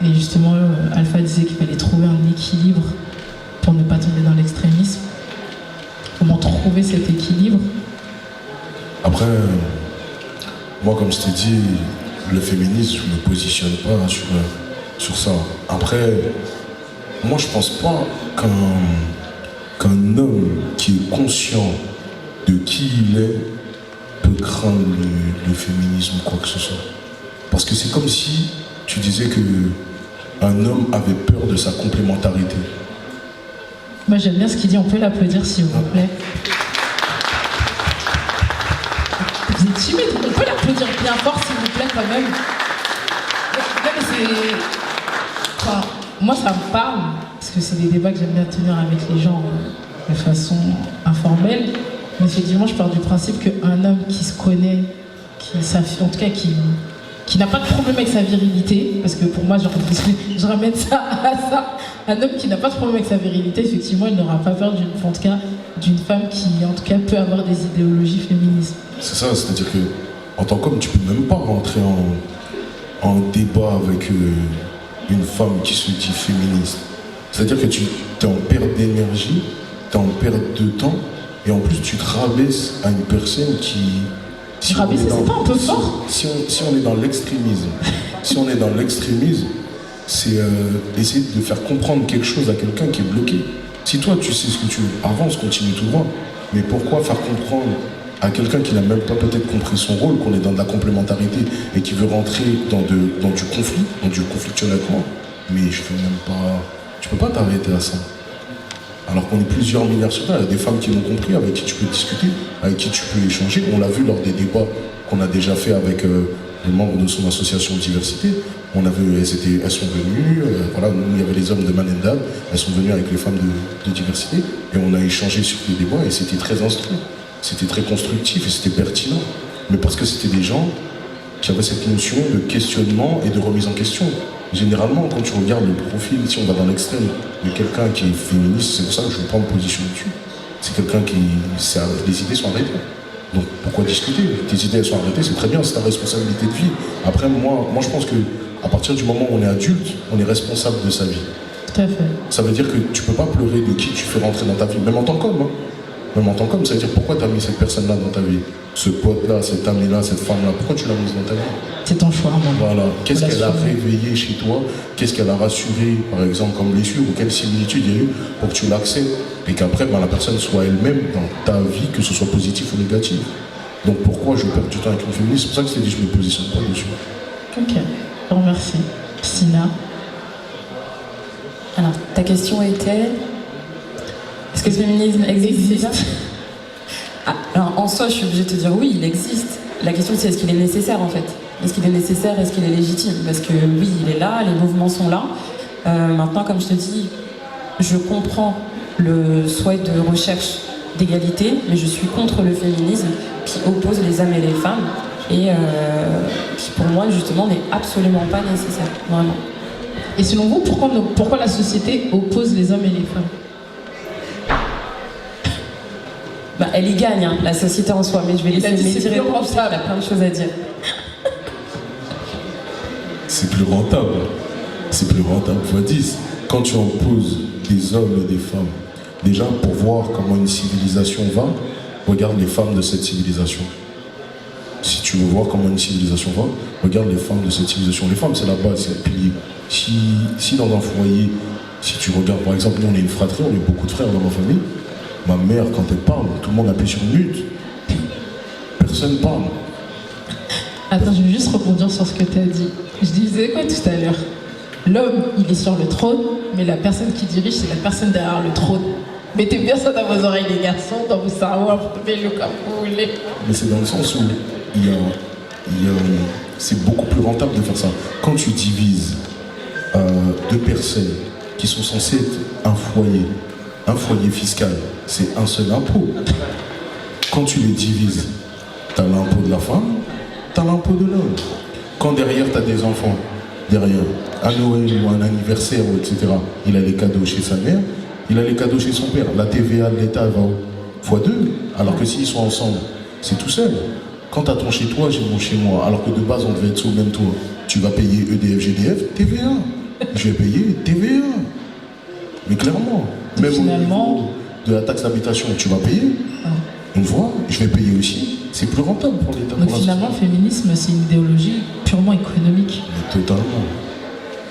Et justement, Alpha disait qu'il fallait trouver un équilibre pour ne pas tomber dans l'extrémisme. Comment trouver cet équilibre? Après, moi, comme je t'ai dit, le féminisme, je ne me positionne pas sur ça. Après, moi, je pense pas qu'un homme qui est conscient de qui il est peut craindre le féminisme ou quoi que ce soit. Parce que c'est comme si tu disais qu'un homme avait peur de sa complémentarité. Moi, j'aime bien ce qu'il dit. On peut l'applaudir, s'il vous plaît. Vous êtes timide. On peut l'applaudir bien fort, s'il vous plaît, quand même. Enfin, moi, ça me parle, parce que c'est des débats que j'aime bien tenir avec les gens de façon informelle. Mais effectivement, je pars du principe qu'un homme qui se connaît, en tout cas qui n'a pas de problème avec sa virilité, parce que pour moi, je ramène ça à ça, un homme qui n'a pas de problème avec sa virilité, effectivement, il n'aura pas peur d'une femme qui, en tout cas, peut avoir des idéologies féministes. C'est ça, c'est-à-dire que en tant qu'homme, tu peux même pas rentrer en débat avec une femme qui se dit féministe. C'est-à-dire que tu es en perte d'énergie, tu es en perte de temps, et en plus tu te rabaisses à une personne qui... c'est pas un peu fort? Si on est dans l'extrémisme, c'est essayer de faire comprendre quelque chose à quelqu'un qui est bloqué. Si toi tu sais ce que tu veux, avance, continue tout droit. Mais pourquoi faire comprendre à quelqu'un qui n'a même pas peut-être compris son rôle, qu'on est dans de la complémentarité et qui veut rentrer dans du conflit, dans du conflictuel avec moi? Mais je fais même pas... Tu peux pas t'arrêter à ça. Alors qu'on est plusieurs milliards sur Terre, il y a des femmes qui l'ont compris, avec qui tu peux discuter, avec qui tu peux échanger. On l'a vu lors des débats qu'on a déjà fait avec les membres de son association Diversité. On a vu, elles sont venues, voilà, nous, il y avait les hommes de Manendal, elles sont venues avec les femmes de Diversité, et on a échangé sur les débats, et c'était très instruit, c'était très constructif, et c'était pertinent. Mais parce que c'était des gens qui avaient cette notion de questionnement et de remise en question. Généralement, quand tu regardes le profil, si on va dans l'extrême, de quelqu'un qui est féministe, c'est pour ça que je ne veux pas me positionner dessus. C'est quelqu'un qui... les idées sont arrêtées. Donc pourquoi discuter? Tes idées elles sont arrêtées, c'est très bien, c'est ta responsabilité de vie. Après moi je pense que à partir du moment où on est adulte, on est responsable de sa vie. Tout à fait. Ça veut dire que tu peux pas pleurer de qui tu fais rentrer dans ta vie, même en tant qu'homme. Hein. Même en tant qu'homme, ça veut dire pourquoi tu as mis cette personne-là dans ta vie, ce pote-là, cet ami-là, cette femme-là, pourquoi tu l'as mise dans ta vie? C'est ton choix, mon Voilà. Qu'est-ce qu'elle a réveillé chez toi? Qu'est-ce qu'elle a rassuré, par exemple, comme blessure, ou quelle similitude il y a eu pour que tu l'acceptes et qu'après, la personne soit elle-même dans ta vie, que ce soit positif ou négatif. Donc pourquoi je perds du temps avec une féministe? C'est pour ça que je t'ai dit, je me positionne pas dessus. Ok, je te remercie. Sina. Alors, ta question était, est-ce que le féminisme existe? Alors, en soi, je suis obligée de te dire oui, il existe. La question, c'est est-ce qu'il est nécessaire, en fait? Est-ce qu'il est nécessaire? Est-ce qu'il est légitime? Parce que oui, il est là, les mouvements sont là. Maintenant, comme je te dis, je comprends le souhait de recherche d'égalité, mais je suis contre le féminisme qui oppose les hommes et les femmes et qui, pour moi, justement, n'est absolument pas nécessaire, vraiment. Et selon vous, pourquoi la société oppose les hommes et les femmes? Elle y gagne, hein, la société en soi, mais je vais laisser Mehdi répondre, il a plein de choses à dire. C'est plus rentable. C'est plus rentable fois 10. Quand tu opposes des hommes et des femmes, déjà pour voir comment une civilisation va, regarde les femmes de cette civilisation. Si tu veux voir comment une civilisation va, regarde les femmes de cette civilisation. Les femmes, c'est la base, c'est le pilier. Si dans un foyer, si tu regardes, par exemple, nous on est une fratrie, on est beaucoup de frères dans ma famille, ma mère, quand elle parle, tout le monde appuie sur mute. Personne parle. Attends, je vais juste rebondir sur ce que tu as dit. Je disais quoi tout à l'heure? L'homme, il est sur le trône, mais la personne qui dirige, c'est la personne derrière le trône. Mettez bien ça dans vos oreilles, les garçons, dans vos cerveaux, imprimez-le comme vous voulez. Mais c'est dans le sens où c'est beaucoup plus rentable de faire ça. Quand tu divises deux personnes qui sont censées être un foyer fiscal, c'est un seul impôt. Quand tu les divises, tu as l'impôt de la femme, tu as l'impôt de l'homme. Quand derrière, tu as des enfants, derrière, à Noël ou un anniversaire, etc., il a les cadeaux chez sa mère, il a les cadeaux chez son père. La TVA de l'État, elle va x2, alors que s'ils sont ensemble, c'est tout seul. Quand tu as ton chez toi, j'ai mon chez moi, alors que de base, on devait être sous le même toit, tu vas payer EDF, GDF, TVA. Je vais payer TVA. Mais clairement, même finalement, au niveau de la taxe d'habitation, tu vas payer. Une fois, je vais payer aussi. C'est plus rentable pour l'État. Donc finalement, le féminisme, c'est une idéologie purement économique.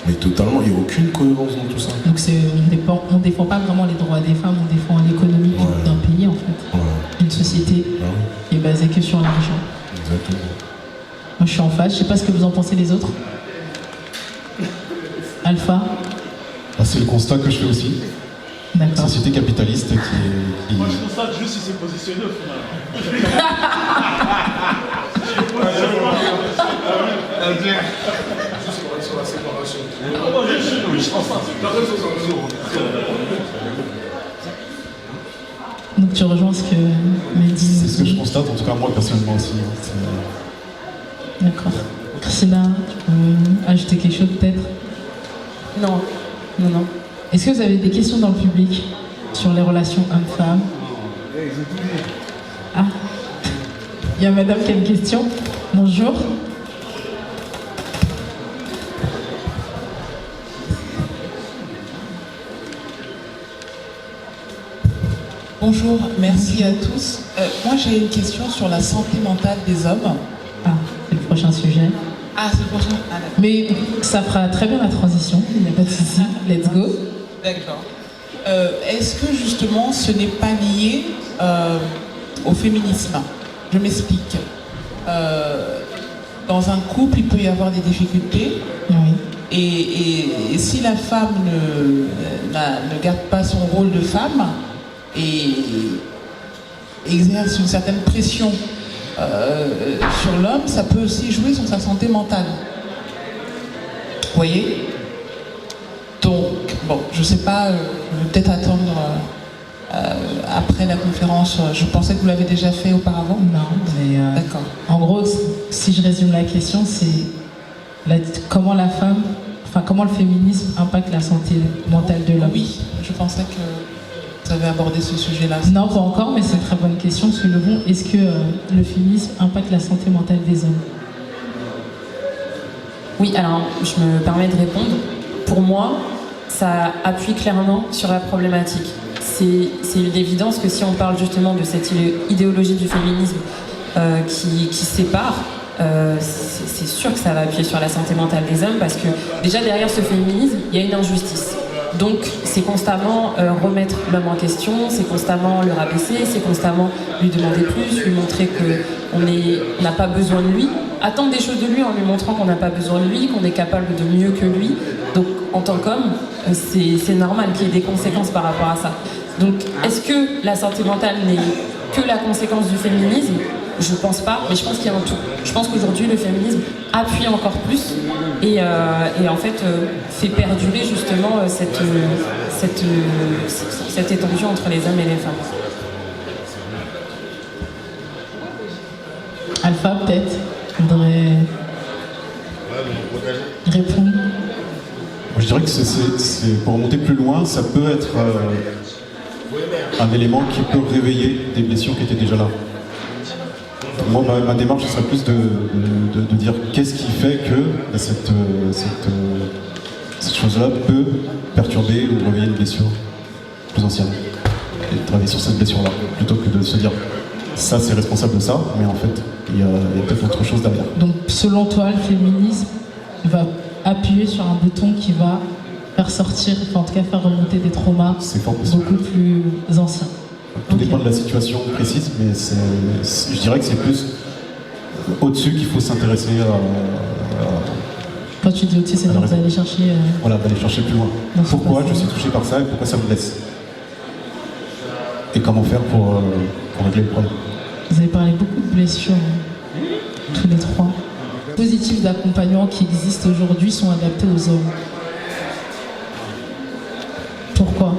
Mais totalement, il n'y a aucune cohérence dans tout ça. Donc on défend pas vraiment les droits des femmes, on défend l'économie d'un pays, en fait. Une société qui est basée que sur l'argent. Exactement. Moi, je suis en face. Je sais pas ce que vous en pensez les autres. Alpha. C'est le constat que je fais aussi. D'accord. Société capitaliste qui... Moi, je constate juste si c'est positionné au final. Sur la séparation. Oui, je constate. Donc tu rejoins ce que Mehdi. C'est ce que je constate, en tout cas moi personnellement aussi. D'accord. Christina, tu peux ajouter quelque chose peut-être? Non. Est-ce que vous avez des questions dans le public sur les relations hommes-femmes? Ah, il y a madame qui a une question. Bonjour. Bonjour, merci à tous. Moi j'ai une question sur la santé mentale des hommes. Ah, c'est le prochain sujet. Ah, c'est le prochain. Ah, d'accord. Mais ça fera très bien la transition, il n'y a pas de souci. Let's go. D'accord. Est-ce que justement ce n'est pas lié au féminisme? Je m'explique. Dans un couple, il peut y avoir des difficultés. Oui. Et si la femme ne garde pas son rôle de femme et exerce une certaine pression sur l'homme, ça peut aussi jouer sur sa santé mentale. Vous voyez? Donc, bon, je sais pas, je vais peut-être attendre après la conférence. Je pensais que vous l'avez déjà fait auparavant. Non, mais d'accord. En gros, si je résume la question, c'est comment la femme, comment le féminisme impacte la santé mentale de l'homme. Oui, je pensais que avez abordé ce sujet-là? Non, pas encore, mais c'est une très bonne question. Soulevons, est-ce que le féminisme impacte la santé mentale des hommes? Oui, alors je me permets de répondre. Pour moi, ça appuie clairement sur la problématique. C'est une évidence que si on parle justement de cette idéologie du féminisme qui sépare, c'est sûr que ça va appuyer sur la santé mentale des hommes parce que déjà derrière ce féminisme, il y a une injustice. Donc c'est constamment remettre l'homme en question, c'est constamment le rabaisser, c'est constamment lui demander plus, lui montrer qu'on n'a pas besoin de lui, attendre des choses de lui en lui montrant qu'on n'a pas besoin de lui, qu'on est capable de mieux que lui. Donc en tant qu'homme, c'est normal qu'il y ait des conséquences par rapport à ça. Donc est-ce que la santé mentale n'est que la conséquence du féminisme? Je pense pas, mais je pense qu'il y a un tout. Je pense qu'aujourd'hui le féminisme appuie encore plus et en fait fait perdurer justement cette étendue entre les hommes et les femmes. Alpha, peut-être, voudrait répondre. Je dirais que pour remonter plus loin, ça peut être un élément qui peut réveiller des blessures qui étaient déjà là. Moi, ma démarche, ce serait plus de dire qu'est-ce qui fait que cette chose-là peut perturber ou réveiller une blessure plus ancienne. Et travailler sur cette blessure-là, plutôt que de se dire ça c'est responsable de ça, mais en fait, il y a peut-être autre chose derrière. Donc, selon toi, le féminisme va appuyer sur un bouton qui va faire sortir, enfin, en tout cas faire remonter des traumas beaucoup plus anciens. Tout dépend de la situation précise, mais je dirais que c'est plus au-dessus qu'il faut s'intéresser à... Quand tu dis au-dessus, c'est d'aller chercher... Voilà, d'aller chercher plus loin. Pourquoi je suis touché par ça et pourquoi ça me blesse? Et comment faire pour régler le problème? Vous avez parlé beaucoup de blessures, tous les trois. Les dispositifs d'accompagnement qui existent aujourd'hui sont adaptés aux hommes. Pourquoi?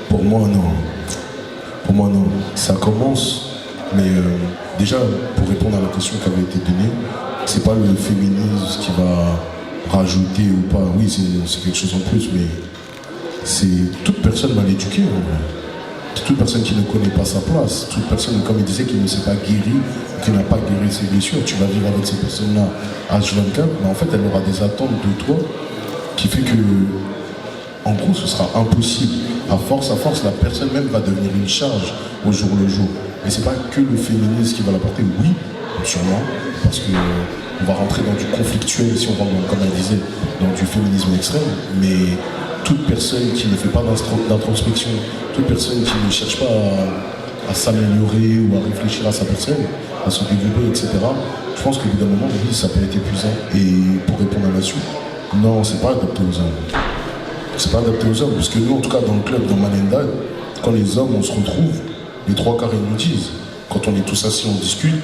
Pour moi, non. Pour moi, non. Ça commence, mais déjà, pour répondre à la question qui avait été donnée, c'est pas le féminisme qui va rajouter ou pas. Oui, c'est quelque chose en plus, mais c'est toute personne mal éduquée, en vrai. Toute personne qui ne connaît pas sa place, toute personne, comme il disait, qui ne s'est pas guérie, qui n'a pas guéri ses blessures, tu vas vivre avec ces personnes-là à H24, mais en fait, elle aura des attentes de toi qui fait que, en gros, ce sera impossible. À force, la personne même va devenir une charge au jour le jour. Et c'est pas que le féminisme qui va l'apporter, oui, sûrement, parce que on va rentrer dans du conflictuel, si on rentre, comme elle disait, dans du féminisme extrême, mais toute personne qui ne fait pas d'introspection, toute personne qui ne cherche pas à s'améliorer ou à réfléchir à sa personne, à se développer, etc., je pense qu'au bout d'un moment, oui, ça peut être épuisant. Et pour répondre à la suite, non, c'est pas adapté aux hommes. C'est pas adapté aux hommes, parce que nous, en tout cas, dans le club, dans Malenda, quand les hommes, on se retrouve, les trois quarts, ils nous disent, quand on est tous assis, on discute,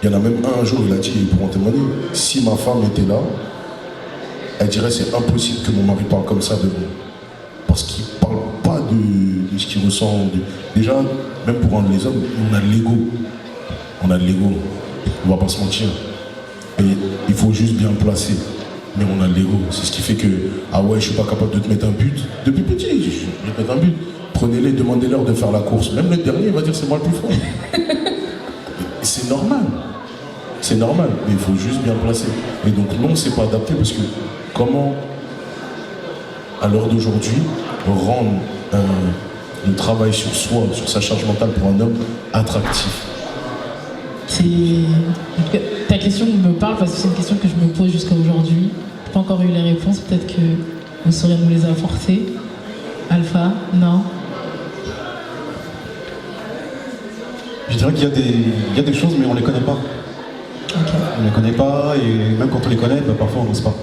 il y en a même un jour, il a dit, pour en témoigner, si ma femme était là, elle dirait c'est impossible que mon mari parle comme ça de moi. Parce qu'il ne parle pas de ce qu'il ressent. Déjà, même pour rendre les hommes, on a de l'ego. On a de l'ego. On va pas se mentir. Et il faut juste bien le placer. Mais on a de l'ego. C'est ce qui fait que, ah ouais, je suis pas capable de te mettre un but. Depuis petit, je vais te mettre un but. Prenez-les, demandez-leur de faire la course. Même le dernier, il va dire c'est moi le plus fort. C'est normal. C'est normal, mais il faut juste bien placer. Et donc non, c'est pas adapté parce que comment, à l'heure d'aujourd'hui, rendre le travail sur soi, sur sa charge mentale pour un homme attractif? Ta question me parle parce que c'est une question que je me pose jusqu'à aujourd'hui. Je n'ai pas encore eu les réponses, peut-être que vous saurez nous les apporter. Alpha, non? Je dirais qu'il y a des choses, mais on ne les connaît pas. Okay. On ne les connaît pas, et même quand on les connaît, parfois on n'ose pas.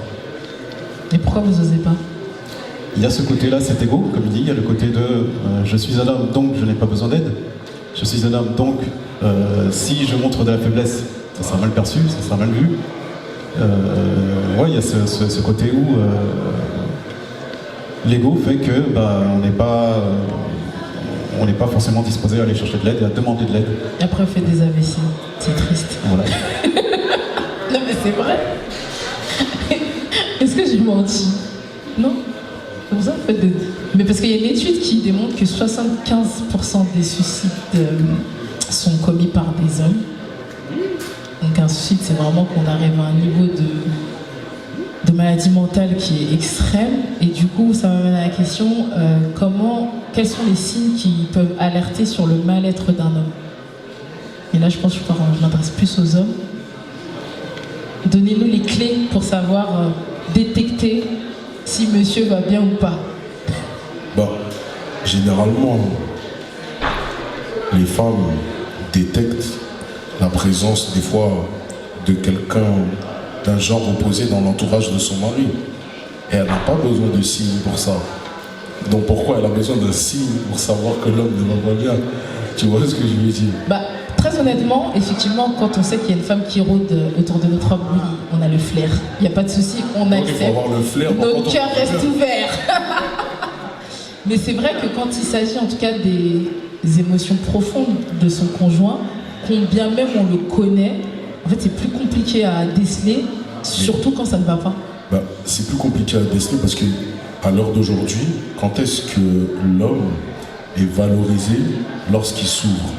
Et pourquoi vous n'osez pas? Il y a ce côté-là, cet ego, comme il dit, il y a le côté de je suis un homme, donc je n'ai pas besoin d'aide. Je suis un homme, donc si je montre de la faiblesse, ça sera mal perçu, ça sera mal vu. Ouais, il y a ce côté où l'ego fait que on n'est pas forcément disposé à aller chercher de l'aide et à demander de l'aide. Et après on fait des AVC, c'est triste. Voilà. menti. Non? C'est pour ça, en fait. Mais parce qu'il y a une étude qui démontre que 75% des suicides sont commis par des hommes. Donc un suicide, c'est vraiment qu'on arrive à un niveau de maladie mentale qui est extrême. Et du coup, ça m'amène à la question, quels sont les signes qui peuvent alerter sur le mal-être d'un homme? Et là, je pense que je m'adresse plus aux hommes. Donnez-nous les clés pour savoir détecter si monsieur va bien ou pas. Bah, généralement, les femmes détectent la présence des fois de quelqu'un d'un genre opposé dans l'entourage de son mari. Et elle n'a pas besoin de signes pour ça. Donc pourquoi elle a besoin d'un signe pour savoir que l'homme ne va pas bien? Tu vois ce que je veux dire? Bah, très honnêtement, effectivement, quand on sait qu'il y a une femme qui rôde autour de notre homme, oui, on a le flair. Il n'y a pas de souci, on Donc, accepte. il faut avoir le flair. Nos cœurs restent ouverts. Mais c'est vrai que quand il s'agit en tout cas des émotions profondes de son conjoint, combien même on le connaît, en fait c'est plus compliqué à déceler, surtout quand ça ne va pas. Bah, c'est plus compliqué à déceler parce que à l'heure d'aujourd'hui, quand est-ce que l'homme est valorisé lorsqu'il s'ouvre?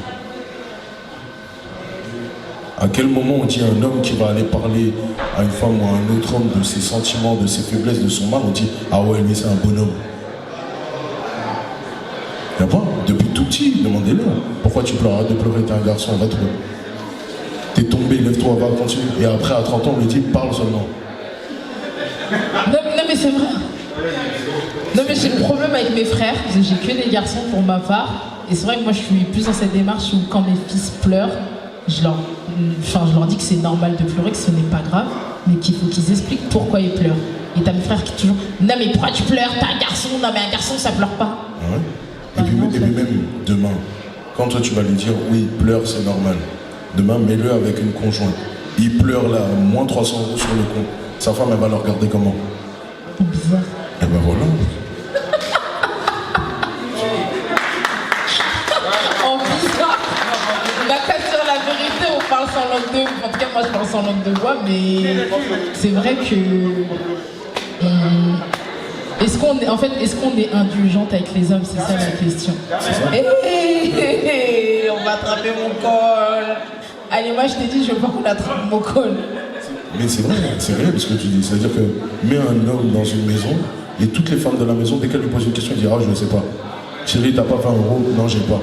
À quel moment on dit à un homme qui va aller parler à une femme ou à un autre homme de ses sentiments, de ses faiblesses, de son mal, on dit ah ouais, lui c'est un bonhomme? Il n'y a pas. Depuis tout petit, demandez-le. Pourquoi tu pleures? Arrête de pleurer, t'es un garçon, va te pleurer. T'es tombé, lève-toi, va, continue. Et après, à 30 ans, on lui dit parle seulement. Non mais c'est vrai. Non mais j'ai le problème avec mes frères, parce que j'ai que des garçons pour ma part. Et c'est vrai que moi je suis plus dans cette démarche où quand mes fils pleurent, je leur dis que c'est normal de pleurer, que ce n'est pas grave, mais qu'il faut qu'ils expliquent pourquoi ils pleurent. Et t'as mes frères qui toujours non mais pourquoi tu pleures? T'es un garçon, non mais un garçon ça pleure pas. Ah ouais. Et puis même demain, quand toi tu vas lui dire oui, pleure, c'est normal. Demain, mets-le avec une conjointe. Il pleure là, moins 300 € sur le compte. Sa femme, elle va le regarder comment? Bizarre. Et ben voilà. En bizarre. On n'a qu'à dire la vérité, on parle sans langue de bois. En tout cas, moi je parle sans langue de bois, mais c'est vrai que. Est-ce qu'on est indulgente avec les hommes? C'est ça la question. On va attraper mon col. Allez, moi je t'ai dit, je veux pas qu'on attrape mon col. Mais c'est vrai ce que tu dis. C'est-à-dire que mets un homme dans une maison et toutes les femmes de la maison, dès qu'elle lui pose une question, elle dit ah, je ne sais pas. Chérie, t'as pas 20 €? Non, j'ai pas.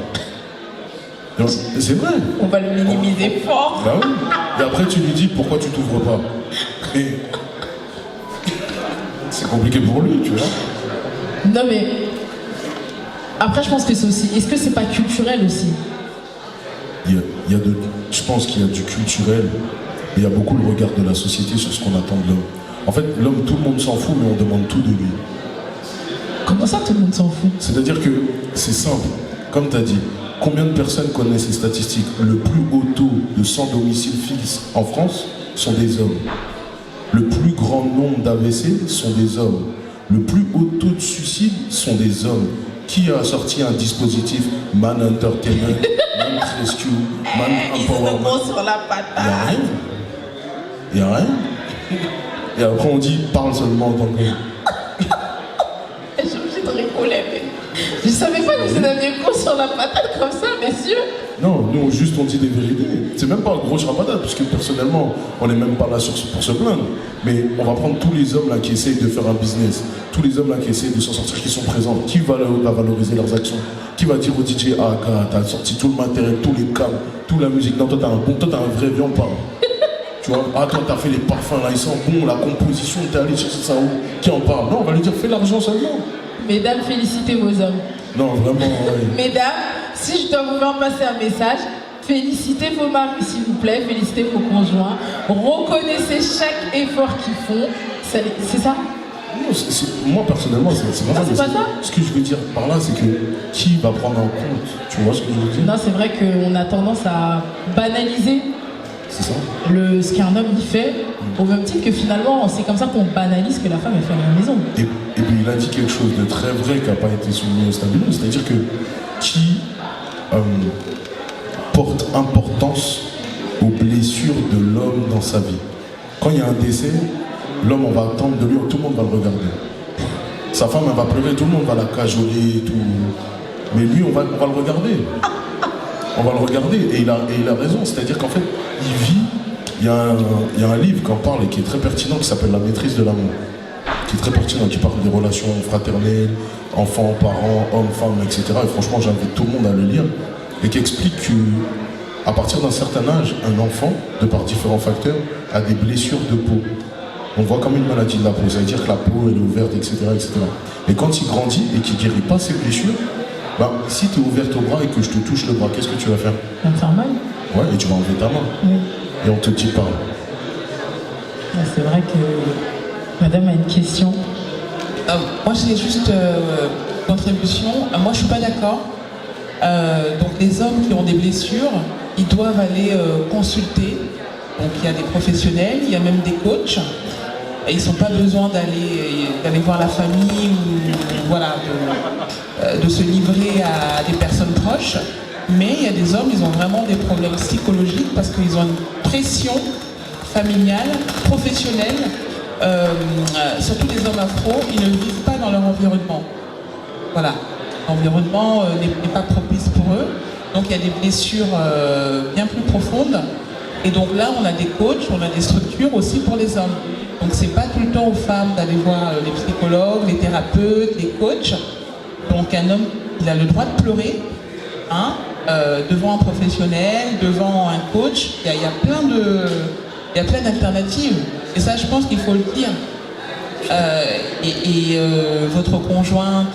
C'est vrai. On va le minimiser fort. Bah oui. Et après, tu lui dis pourquoi tu t'ouvres pas. Et c'est compliqué pour lui, tu vois. Non mais après je pense que c'est aussi. Est-ce que c'est pas culturel aussi? Je pense qu'il y a du culturel, et il y a beaucoup le regard de la société sur ce qu'on attend de l'homme. En fait, l'homme, tout le monde s'en fout, mais on demande tout de lui. Comment ça, tout le monde s'en fout? C'est-à-dire que c'est simple. Comme tu as dit, combien de personnes connaissent ces statistiques? Le plus haut taux de sans domicile fixe en France sont des hommes. Le plus grand nombre d'AVC sont des hommes. Le plus haut taux de suicide sont des hommes. Qui a sorti un dispositif Man Entertainment, Man Rescue, Man Empowerment? Ils sont sur la patate. Il n'y a rien. Et après on dit parle seulement en tant que. Je suis obligée de rigoler, mais je savais pas que vous aviez gros sur la patate comme ça, messieurs. Non, nous juste on dit des vérités. C'est même pas gros sur la patate, parce que personnellement, on n'est même pas là pour se plaindre. Mais on va prendre tous les hommes là qui essayent de faire un business, tous les hommes là qui essayent de s'en sortir, qui sont présents. Qui va valoriser leurs actions? Qui va dire au DJ ah gars, t'as sorti tout le matériel, tous les câbles, toute la musique. Non, toi t'as un vrai, viens on parle. Tu vois, ah toi t'as fait les parfums là, ils sont bons, la composition, t'es allé chercher ça où? Qui en parle? Non, on va lui dire fais l'argent seulement. Mesdames, félicitez vos hommes. Non, vraiment, ouais. Mesdames, si je dois vous faire passer un message, félicitez vos maris s'il vous plaît, félicitez vos conjoints, reconnaissez chaque effort qu'ils font, c'est ça? Non, moi personnellement, c'est pas ça. C'est pas ça? Ce que je veux dire par là, c'est que qui va prendre en compte? Tu vois ce que je veux dire? Non, c'est vrai qu'on a tendance à banaliser C'est ça. ce qu'un homme y fait, au même titre que finalement, c'est comme ça qu'on banalise ce que la femme elle fait à la maison. Et puis il a dit quelque chose de très vrai qui n'a pas été souligné au Stabilo, c'est-à-dire que qui porte importance aux blessures de l'homme dans sa vie. Quand il y a un décès, L'homme, on va attendre de lui, tout le monde va le regarder. Sa femme, elle va pleurer, tout le monde va la cajoler et tout. Mais lui, on va le regarder. On va le regarder. Et il a raison. C'est-à-dire qu'en fait, il vit. Il y a un livre qui en parle et qui est très pertinent, qui s'appelle La maîtrise de l'amour. Qui est très pertinent, qui parle des relations fraternelles, enfants, parents, hommes, femmes, etc. Et franchement, j'invite tout le monde à le lire. Et qui explique qu'à partir d'un certain âge, un enfant, de par différents facteurs, a des blessures de peau. On voit comme une maladie de la peau, ça veut dire que la peau elle est ouverte, etc., etc. Et quand il grandit et qu'il ne guérit pas ses blessures, bah, si tu es ouverte au bras et que je te touche le bras, qu'est-ce que tu vas faire? Ça va me faire mal. Ouais, et tu vas enlever ta main. Oui. Et on te dit pas. C'est vrai que madame a une question. Moi, c'est juste contribution. Moi, je suis pas d'accord. Donc, les hommes qui ont des blessures, ils doivent aller consulter. Donc, il y a des professionnels, il y a même des coachs. Et ils n'ont pas besoin d'aller voir la famille ou voilà, de se livrer à des personnes proches. Mais il y a des hommes, ils ont vraiment des problèmes psychologiques parce qu'ils ont une pression familiale, professionnelle. Surtout les hommes afro, ils ne vivent pas dans leur environnement. Voilà, l'environnement n'est pas propice pour eux. Donc il y a des blessures bien plus profondes. Et donc là, on a des coachs, on a des structures aussi pour les hommes. Donc c'est pas tout le temps aux femmes d'aller voir les psychologues, les thérapeutes, les coachs. Donc un homme, il a le droit de pleurer, hein, devant un professionnel, devant un coach. Il y a plein d'alternatives. Et ça, je pense qu'il faut le dire. Votre conjointe,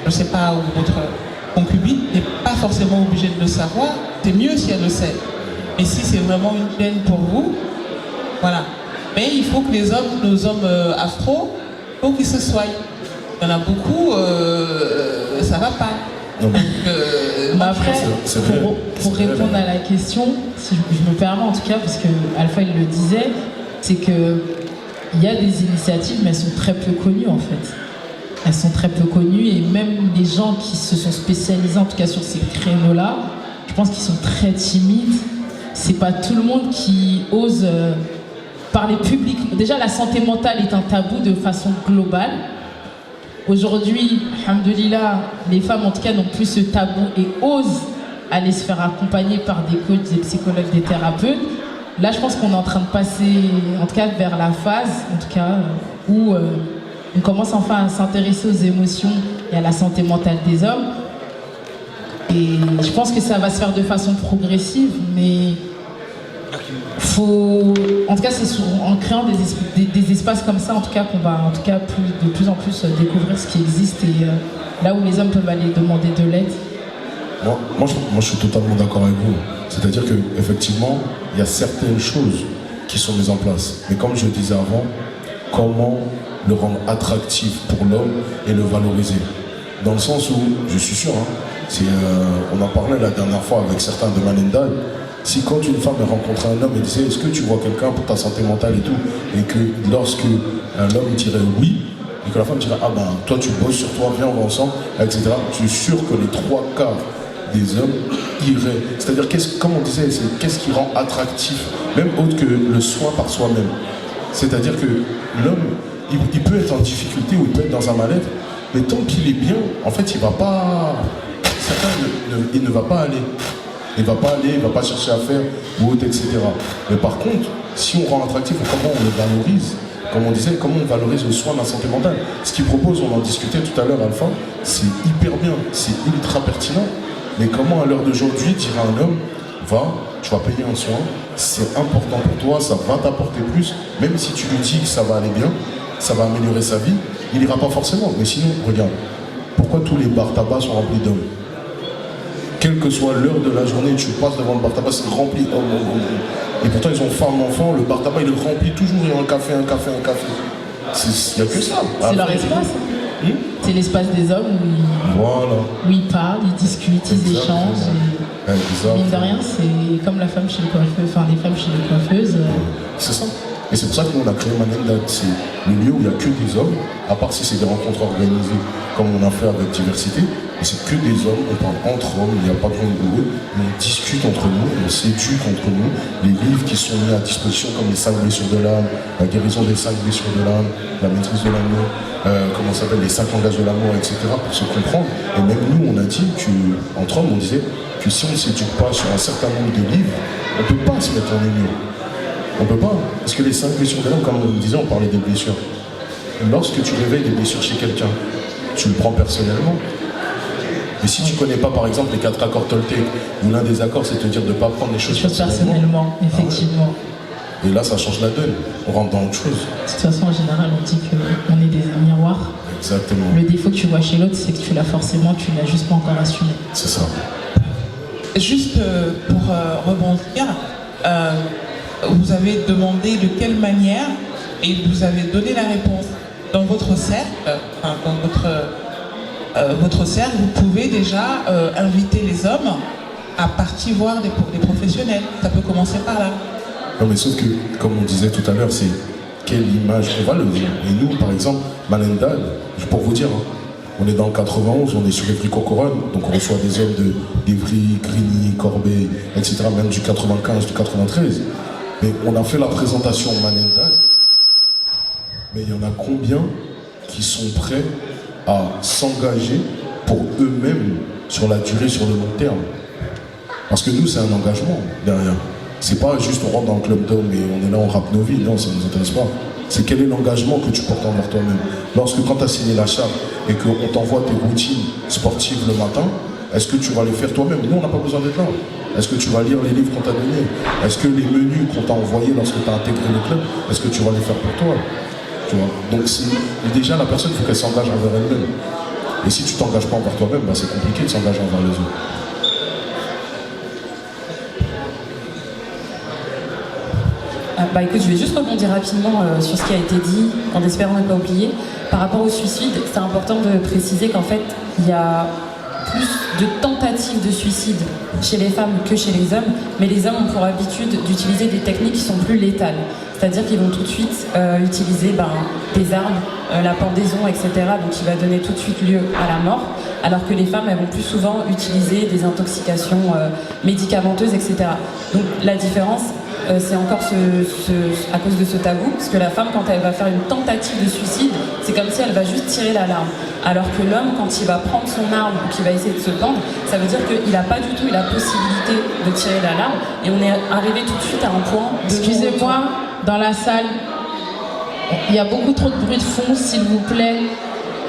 je ne sais pas, ou votre concubine n'est pas forcément obligée de le savoir. C'est mieux si elle le sait. Mais si c'est vraiment une gêne pour vous, voilà. Mais il faut que les hommes, nos hommes afro, il faut qu'ils se soignent. Il y en a beaucoup, ça va pas. Donc, après, pour répondre à la question, si je me permets en tout cas, parce que Alpha il le disait, c'est que il y a des initiatives, mais elles sont très peu connues en fait. Elles sont très peu connues et même les gens qui se sont spécialisés en tout cas sur ces créneaux-là, je pense qu'ils sont très timides. C'est pas tout le monde qui ose parler publiquement. Déjà, la santé mentale est un tabou de façon globale. Aujourd'hui, alhamdoulilah, les femmes en tout cas n'ont plus ce tabou et osent aller se faire accompagner par des coachs, des psychologues, des thérapeutes. Là, je pense qu'on est en train de passer, en tout cas vers la phase, en tout cas, où on commence enfin à s'intéresser aux émotions et à la santé mentale des hommes. Et je pense que ça va se faire de façon progressive, mais faut, en tout cas, c'est en créant des espaces comme ça, en tout cas, qu'on va, en tout cas, de plus en plus découvrir ce qui existe et là où les hommes peuvent aller demander de l'aide. Moi, je suis totalement d'accord avec vous. C'est-à-dire qu'effectivement, il y a certaines choses qui sont mises en place. Mais comme je le disais avant, comment le rendre attractif pour l'homme et le valoriser? Dans le sens où, je suis sûr, hein, on en parlait la dernière fois avec certains de Malendal, si quand une femme rencontrait un homme et disait est-ce que tu vois quelqu'un pour ta santé mentale et tout, et que lorsque l'homme dirait oui, et que la femme dirait ah ben toi tu bosses sur toi, viens on va ensemble, etc. Je suis sûr que les 3 quarts des hommes iraient. C'est-à-dire, comme on disait, qu'est-ce qui rend attractif, même autre que le soin par soi-même. C'est-à-dire que l'homme, il peut être en difficulté ou il peut être dans un mal-être, mais tant qu'il est bien, en fait, il va pas. Il ne va pas aller. Il va pas aller, il va pas chercher à faire ou autre, etc. Mais par contre, si on rend attractif, comment on le valorise? Comme on disait, comment on valorise le soin de la santé mentale? Ce qu'il propose, on en discutait tout à l'heure, Alpha, c'est hyper bien, c'est ultra pertinent. Mais comment à l'heure d'aujourd'hui dire à un homme, va, tu vas payer un soin, c'est important pour toi, ça va t'apporter plus, même si tu lui dis que ça va aller bien, ça va améliorer sa vie, il n'ira pas forcément. Mais sinon, regarde, pourquoi tous les bars tabac sont remplis d'hommes? Quelle que soit l'heure de la journée, tu passes devant le bar tabac, c'est rempli d'hommes. Et pourtant, ils ont femme, enfant, le bar tabac, il est rempli toujours, il y a un café. Il n'y a que ça. C'est leur espace. C'est l'espace des hommes où ils parlent, ils discutent, ils échangent. Et mine de rien, c'est comme la femme chez les coiffeuses, enfin les femmes chez les coiffeuses. C'est ça. Et c'est pour ça que nous on a créé Manendad. C'est le lieu où il n'y a que des hommes, à part si c'est des rencontres organisées comme on a fait avec Diversité. Et c'est que des hommes, on parle entre hommes, il n'y a pas besoin de gourou, on discute entre nous, on s'éduque entre nous. Les livres qui sont mis à disposition comme les 5 blessures de l'âme, la guérison des 5 blessures de l'âme, la maîtrise de l'amour, comment ça s'appelle, les 5 langages de l'amour, etc. pour se comprendre. Et même nous, on a dit qu'entre hommes, on disait que si on ne s'éduque pas sur un certain nombre de livres, on ne peut pas se mettre en union. On ne peut pas. Parce que les 5 blessures de l'âme, comme on disait, on parlait des blessures. Lorsque tu réveilles des blessures chez quelqu'un, tu le prends personnellement. Mais si tu ne connais pas, par exemple, les 4 accords Toltec, où l'un des accords, c'est de te dire de ne pas prendre les choses personnellement, effectivement. Ah ouais. Et là, ça change la donne. On rentre dans autre chose. De toute façon, en général, on dit qu'on est des miroirs. Exactement. Le défaut que tu vois chez l'autre, c'est que tu l'as forcément, tu l'as juste pas encore assumé. C'est ça. Juste pour rebondir, vous avez demandé de quelle manière et vous avez donné la réponse. Dans votre cercle, votre cercle, vous pouvez déjà inviter les hommes à partir voir des professionnels. Ça peut commencer par là. Non, mais sauf que, comme on disait tout à l'heure, c'est quelle image on va le dire. Et nous, par exemple, Manendad, pour vous dire, hein, on est dans le 91, on est sur Évry Cocoronne, donc on reçoit des hommes d'Évry, Grigny, Corbet, etc., même du 95, du 93. Mais on a fait la présentation Manendad, mais il y en a combien qui sont prêts à s'engager pour eux-mêmes sur la durée, sur le long terme? Parce que nous, c'est un engagement derrière. C'est pas juste on rentre dans le club d'hommes et on est là, on rappe nos vies. Non, ça ne nous intéresse pas. C'est quel est l'engagement que tu portes envers toi-même. Lorsque quand tu as signé la charte et qu'on t'envoie tes routines sportives le matin, est-ce que tu vas les faire toi-même? Nous, on n'a pas besoin d'être là. Est-ce que tu vas lire les livres qu'on t'a donnés? Est-ce que les menus qu'on t'a envoyés lorsque tu as intégré le club, est-ce que tu vas les faire pour toi? Tu vois? Donc déjà, la personne, il faut qu'elle s'engage envers elle-même. Et si tu t'engages pas envers toi-même, bah, c'est compliqué de s'engager envers les autres. Bah écoute, je vais juste rebondir rapidement sur ce qui a été dit, en espérant ne pas oublier. Par rapport au suicide, c'est important de préciser qu'en fait, il y a plus de tentatives de suicide chez les femmes que chez les hommes, mais les hommes ont pour habitude d'utiliser des techniques qui sont plus létales. C'est-à-dire qu'ils vont tout de suite utiliser des armes, la pendaison, etc., donc qui va donner tout de suite lieu à la mort, alors que les femmes, elles vont plus souvent utiliser des intoxications médicamenteuses, etc. Donc la différence, c'est encore à cause de ce tabou, parce que la femme, quand elle va faire une tentative de suicide, c'est comme si elle va juste tirer l'alarme. Alors que l'homme, quand il va prendre son arme ou qu'il va essayer de se pendre, ça veut dire qu'il n'a pas du tout eu la possibilité de tirer l'alarme, et on est arrivé tout de suite à un point de... Excusez-moi, dans la salle, il y a beaucoup trop de bruit de fond, s'il vous plaît.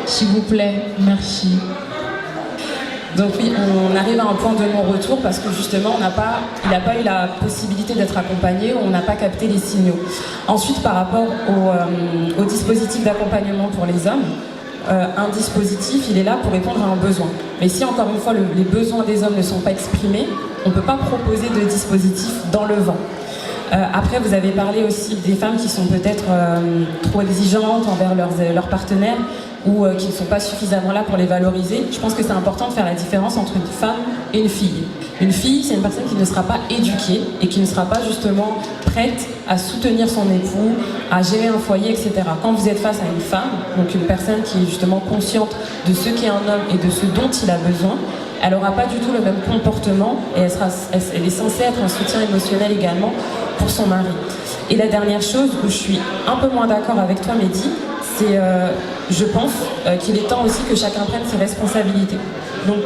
S'il vous plaît, merci. Donc oui, on arrive à un point de non-retour parce que justement, il n'a pas eu la possibilité d'être accompagné, on n'a pas capté les signaux. Ensuite, par rapport au dispositif d'accompagnement pour les hommes, un dispositif, il est là pour répondre à un besoin. Mais si, encore une fois, les besoins des hommes ne sont pas exprimés, on ne peut pas proposer de dispositif dans le vent. Après, vous avez parlé aussi des femmes qui sont peut-être trop exigeantes envers leurs partenaires ou qui ne sont pas suffisamment là pour les valoriser. Je pense que c'est important de faire la différence entre une femme et une fille. Une fille, c'est une personne qui ne sera pas éduquée et qui ne sera pas justement prête à soutenir son époux, à gérer un foyer, etc. Quand vous êtes face à une femme, donc une personne qui est justement consciente de ce qu'est un homme et de ce dont il a besoin, elle n'aura pas du tout le même comportement et elle est censée être un soutien émotionnel également pour son mari. Et la dernière chose où je suis un peu moins d'accord avec toi, Mehdi, c'est je pense qu'il est temps aussi que chacun prenne ses responsabilités. Donc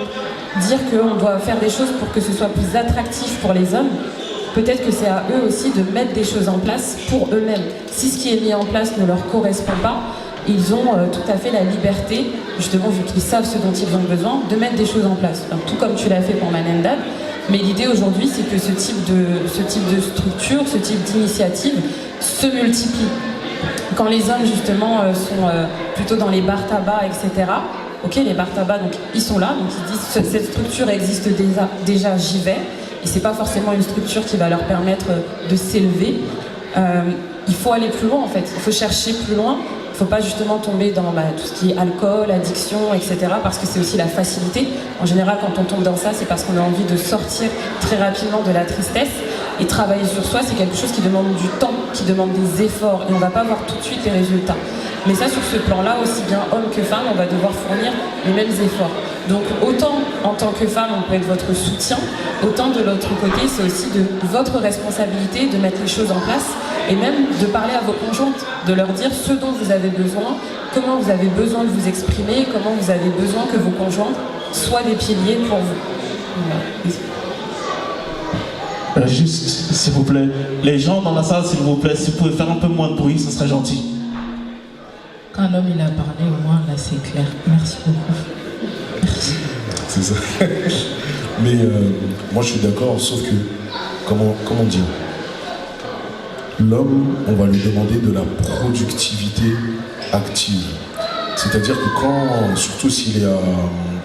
dire qu'on doit faire des choses pour que ce soit plus attractif pour les hommes, peut-être que c'est à eux aussi de mettre des choses en place pour eux-mêmes. Si ce qui est mis en place ne leur correspond pas, ils ont tout à fait la liberté, justement vu qu'ils savent ce dont ils ont besoin, de mettre des choses en place. Alors, tout comme tu l'as fait pour Manendad, mais l'idée aujourd'hui c'est que ce type de structure, ce type d'initiative se multiplie. Quand les hommes justement sont plutôt dans les bars tabac, etc., ok, les bars tabac, donc ils sont là, donc ils disent cette structure existe déjà, j'y vais, et c'est pas forcément une structure qui va leur permettre de s'élever. Il faut aller plus loin en fait, il faut chercher plus loin. Il ne faut pas justement tomber dans tout ce qui est alcool, addiction, etc. parce que c'est aussi la facilité. En général, quand on tombe dans ça, c'est parce qu'on a envie de sortir très rapidement de la tristesse. Et travailler sur soi, c'est quelque chose qui demande du temps, qui demande des efforts, et on ne va pas voir tout de suite les résultats. Mais ça, sur ce plan-là, aussi bien homme que femme, on va devoir fournir les mêmes efforts. Donc autant en tant que femme, on peut être votre soutien, autant de l'autre côté, c'est aussi de votre responsabilité de mettre les choses en place et même de parler à vos conjointes, de leur dire ce dont vous avez besoin, comment vous avez besoin de vous exprimer, comment vous avez besoin que vos conjointes soient des piliers pour vous. Voilà. Juste, s'il vous plaît, les gens dans la salle, s'il vous plaît, si vous pouvez faire un peu moins de bruit, ce serait gentil. Quand l'homme il a parlé, au moins là c'est clair. Merci beaucoup. Merci. C'est ça. Mais moi je suis d'accord, sauf que, comment dire, l'homme, on va lui demander de la productivité active. C'est-à-dire que quand, surtout s'il est à,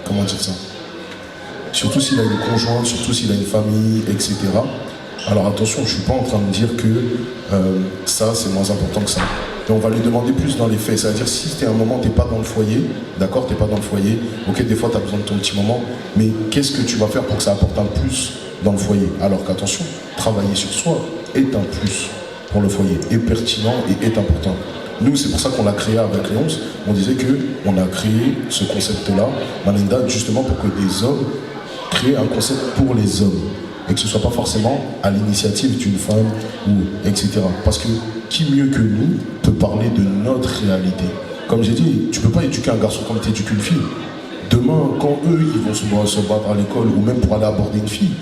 comment dire ça, surtout s'il a une conjointe, surtout s'il a une famille, etc. Alors attention, je ne suis pas en train de dire que ça c'est moins important que ça. Et on va lui demander plus dans les faits. C'est-à-dire si t'es à un moment, t'es pas dans le foyer, d'accord, t'es pas dans le foyer, ok, des fois t'as besoin de ton petit moment, mais qu'est-ce que tu vas faire pour que ça apporte un plus dans le foyer? Alors qu'attention, travailler sur soi est un plus pour le foyer, est pertinent et est important. Nous, c'est pour ça qu'on l'a créé avec Léonce. On disait qu'on a créé ce concept-là, Malinda, justement pour que des hommes créent un concept pour les hommes. Et que ce ne soit pas forcément à l'initiative d'une femme, ou etc. Parce que qui mieux que nous peut parler de notre réalité? Comme j'ai dit, tu ne peux pas éduquer un garçon comme tu éduques une fille. Demain, quand eux, ils vont se battre à l'école, ou même pour aller aborder une fille,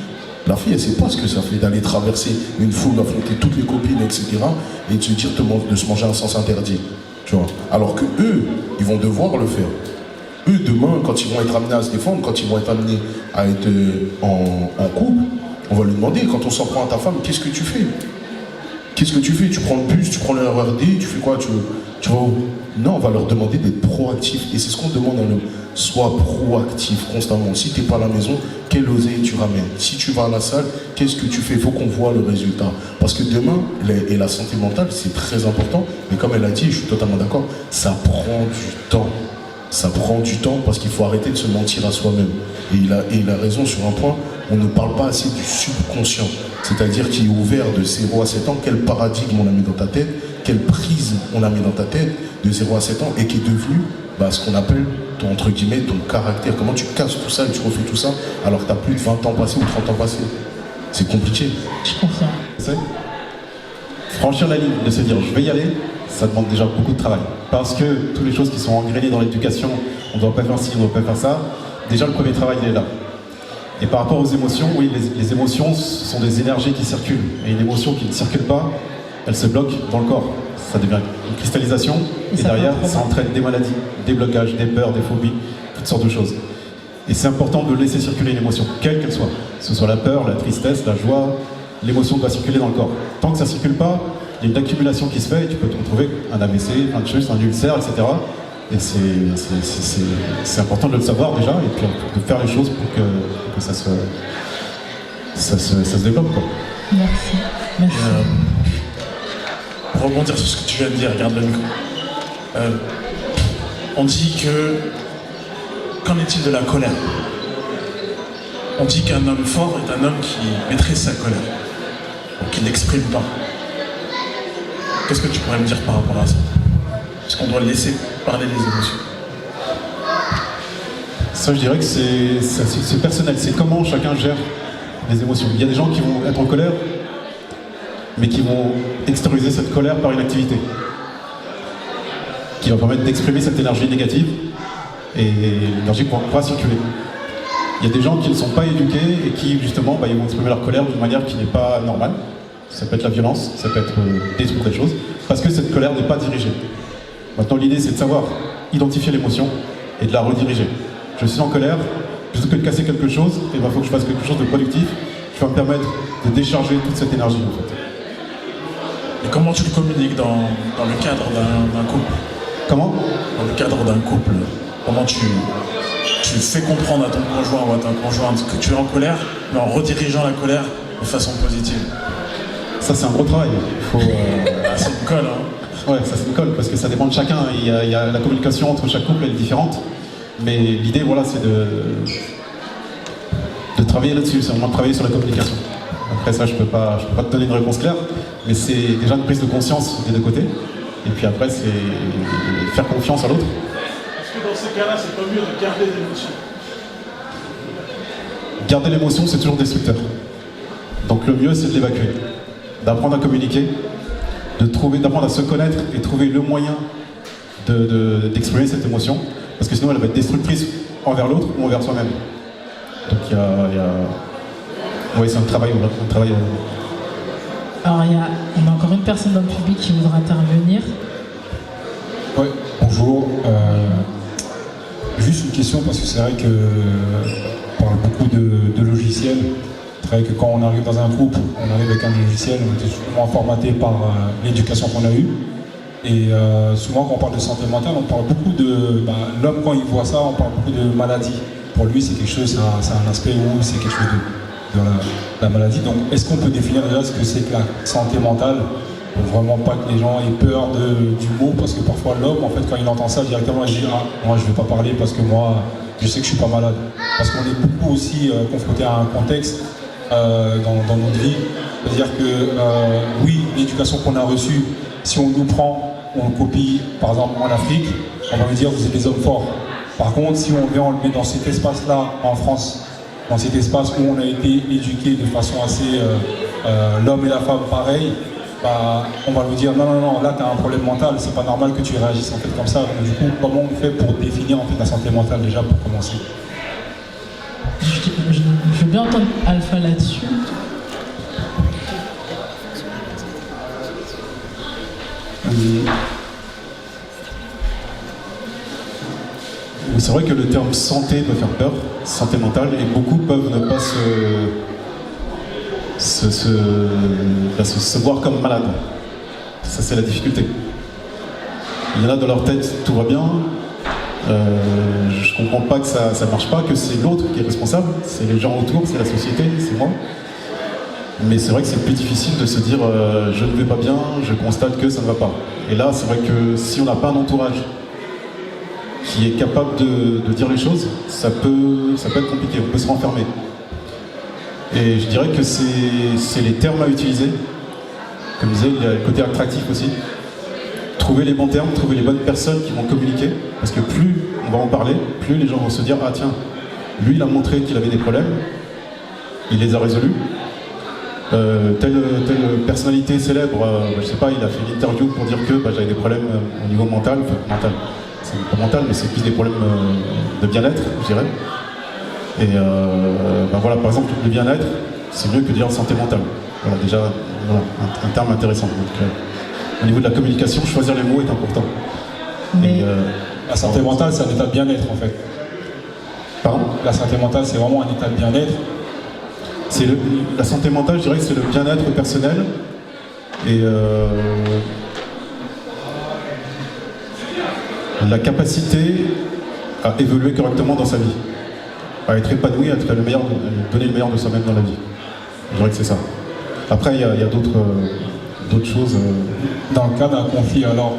la fille, elle ne sait pas ce que ça fait d'aller traverser une foule, affronter toutes les copines, etc. et de se dire de se manger un sens interdit. Tu vois. Alors que eux, ils vont devoir le faire. Eux, demain, quand ils vont être amenés à se défendre, quand ils vont être amenés à être en couple, on va lui demander, quand on s'en prend à ta femme, qu'est-ce que tu fais? Qu'est-ce que tu fais? Tu prends le bus, tu prends le RERD, tu fais quoi? Tu vas où? Non, on va leur demander d'être proactif. Et c'est ce qu'on demande à l'homme. Sois proactif constamment. Si tu n'es pas à la maison, quelle oseille tu ramènes? Si tu vas à la salle, qu'est-ce que tu fais? Il faut qu'on voit le résultat. Parce que demain, et la santé mentale, c'est très important. Mais comme elle a dit, je suis totalement d'accord, ça prend du temps. Ça prend du temps parce qu'il faut arrêter de se mentir à soi-même. Et il a raison sur un point, on ne parle pas assez du subconscient. C'est-à-dire qui est ouvert de 0 à 7 ans, quel paradigme on a mis dans ta tête, quelle prise on a mis dans ta tête de 0 à 7 ans et qui est devenu ce qu'on appelle ton, entre guillemets, ton caractère. Comment tu casses tout ça et tu refais tout ça alors que tu as plus de 20 ans passés ou 30 ans passés. C'est compliqué. Je confirme. Franchir la ligne, de se dire je vais y aller, ça demande déjà beaucoup de travail. Parce que toutes les choses qui sont engrainées dans l'éducation, on ne doit pas faire ci, on ne doit pas faire ça, déjà le premier travail il est là. Et par rapport aux émotions, oui, les émotions sont des énergies qui circulent. Et une émotion qui ne circule pas, elle se bloque dans le corps. Ça devient une cristallisation, et derrière, ça entraîne des maladies, des blocages, des peurs, des phobies, toutes sortes de choses. Et c'est important de laisser circuler une émotion, quelle qu'elle soit. Que ce soit la peur, la tristesse, la joie, l'émotion doit circuler dans le corps. Tant que ça ne circule pas, il y a une accumulation qui se fait et tu peux te retrouver un AVC, plein de choses, un ulcère, etc. Et c'est important de le savoir déjà et puis de faire les choses pour que ça se développe, quoi. Merci. Merci. Pour rebondir sur ce que tu viens de dire, regarde le micro. On dit que... Qu'en est-il de la colère? On dit qu'un homme fort est un homme qui maîtrise sa colère, qui n'exprime pas. Qu'est-ce que tu pourrais me dire par rapport à ça? Est-ce qu'on doit laisser parler les émotions? Ça, je dirais que c'est personnel. C'est comment chacun gère les émotions. Il y a des gens qui vont être en colère, mais qui vont extérioriser cette colère par une activité qui va permettre d'exprimer cette énergie négative et l'énergie pourra circuler. Il y a des gens qui ne sont pas éduqués et qui, justement, ils vont exprimer leur colère d'une manière qui n'est pas normale. Ça peut être la violence, ça peut être détruire des choses, parce que cette colère n'est pas dirigée. Maintenant, l'idée, c'est de savoir identifier l'émotion et de la rediriger. Je suis en colère, plutôt que de casser quelque chose, il faut que je fasse quelque chose de productif qui va me permettre de décharger toute cette énergie, en fait. Et comment tu le communiques dans le cadre d'un couple? Comment? Dans le cadre d'un couple, comment tu fais comprendre à ton conjoint ou à ta conjointe que tu es en colère, mais en redirigeant la colère de façon positive? Ça, c'est un gros travail. C'est une colle, hein? Ouais, ça c'est une colle, parce que ça dépend de chacun. Il y a la communication entre chaque couple, elle est différente. Mais l'idée, voilà, c'est de travailler là-dessus. C'est vraiment de travailler sur la communication. Après ça, je peux pas te donner une réponse claire, mais c'est déjà une prise de conscience des deux côtés. Et puis après, c'est faire confiance à l'autre. Est-ce que dans ces cas-là, c'est pas mieux de garder l'émotion? Garder l'émotion, c'est toujours destructeur. Donc le mieux, c'est de l'évacuer, d'apprendre à communiquer, d'apprendre à se connaître et trouver le moyen d'exprimer cette émotion, parce que sinon elle va être destructrice envers l'autre ou envers soi-même. Donc oui, c'est un travail. Alors on a encore une personne dans le public qui voudra intervenir. Oui, bonjour. Juste une question, parce que c'est vrai que on parle beaucoup de logiciels. C'est vrai que quand on arrive dans un groupe, on arrive avec un logiciel, on est souvent formaté par l'éducation qu'on a eue. Et souvent quand on parle de santé mentale, on parle beaucoup de... l'homme, quand il voit ça, on parle beaucoup de maladie. Pour lui, c'est quelque chose, c'est un aspect où c'est quelque chose de la maladie. Donc est-ce qu'on peut définir déjà ce que c'est que la santé mentale, pour vraiment pas que les gens aient peur du mot, parce que parfois l'homme, en fait, quand il entend ça directement, il dit « Ah, moi je vais pas parler parce que moi, je sais que je suis pas malade ». Parce qu'on est beaucoup aussi confronté à un contexte dans notre vie. C'est-à-dire que oui, l'éducation qu'on a reçue, si on nous prend, on le copie, par exemple en Afrique, on va nous dire vous êtes des hommes forts. Par contre, si on vient, on le met dans cet espace-là, en France, dans cet espace où on a été éduqué de façon assez l'homme et la femme pareil, on va lui dire non, là tu as un problème mental, c'est pas normal que tu réagisses en fait comme ça. Donc, du coup, comment on fait pour définir en fait la santé mentale déjà pour commencer? Je veux bien entendre Alpha là-dessus. C'est vrai que le terme santé peut faire peur, santé mentale, et beaucoup peuvent ne pas se voir comme malade. Ça, c'est la difficulté. Il y en a dans leur tête, tout va bien. Je comprends pas que ça marche pas, que c'est l'autre qui est responsable, c'est les gens autour, c'est la société, c'est moi. Mais c'est vrai que c'est plus difficile de se dire je ne vais pas bien, je constate que ça ne va pas. Et là, c'est vrai que si on n'a pas un entourage qui est capable de dire les choses, ça peut être compliqué, on peut se renfermer. Et je dirais que c'est les termes à utiliser. Comme je disais, il y a le côté attractif aussi. Trouver les bons termes, trouver les bonnes personnes qui vont communiquer. Parce que plus on va en parler, plus les gens vont se dire « Ah tiens, lui il a montré qu'il avait des problèmes, il les a résolus. Telle personnalité célèbre, je sais pas, il a fait une interview pour dire que j'avais des problèmes au niveau mental. C'est pas mental, mais c'est plus des problèmes de bien-être, je dirais. Et voilà, par exemple, le bien-être, c'est mieux que de dire santé mentale. Voilà, déjà, voilà, un terme intéressant. Donc, au niveau de la communication, choisir les mots est important. Mais la santé mentale, c'est un état de bien-être en fait. Pardon ? La santé mentale, c'est vraiment un état de bien-être. La santé mentale, je dirais que c'est le bien-être personnel et la capacité à évoluer correctement dans sa vie, à être épanoui, à donner le meilleur de soi-même dans la vie. Je dirais que c'est ça. Après, il y a d'autres choses. Dans le cas d'un conflit, alors,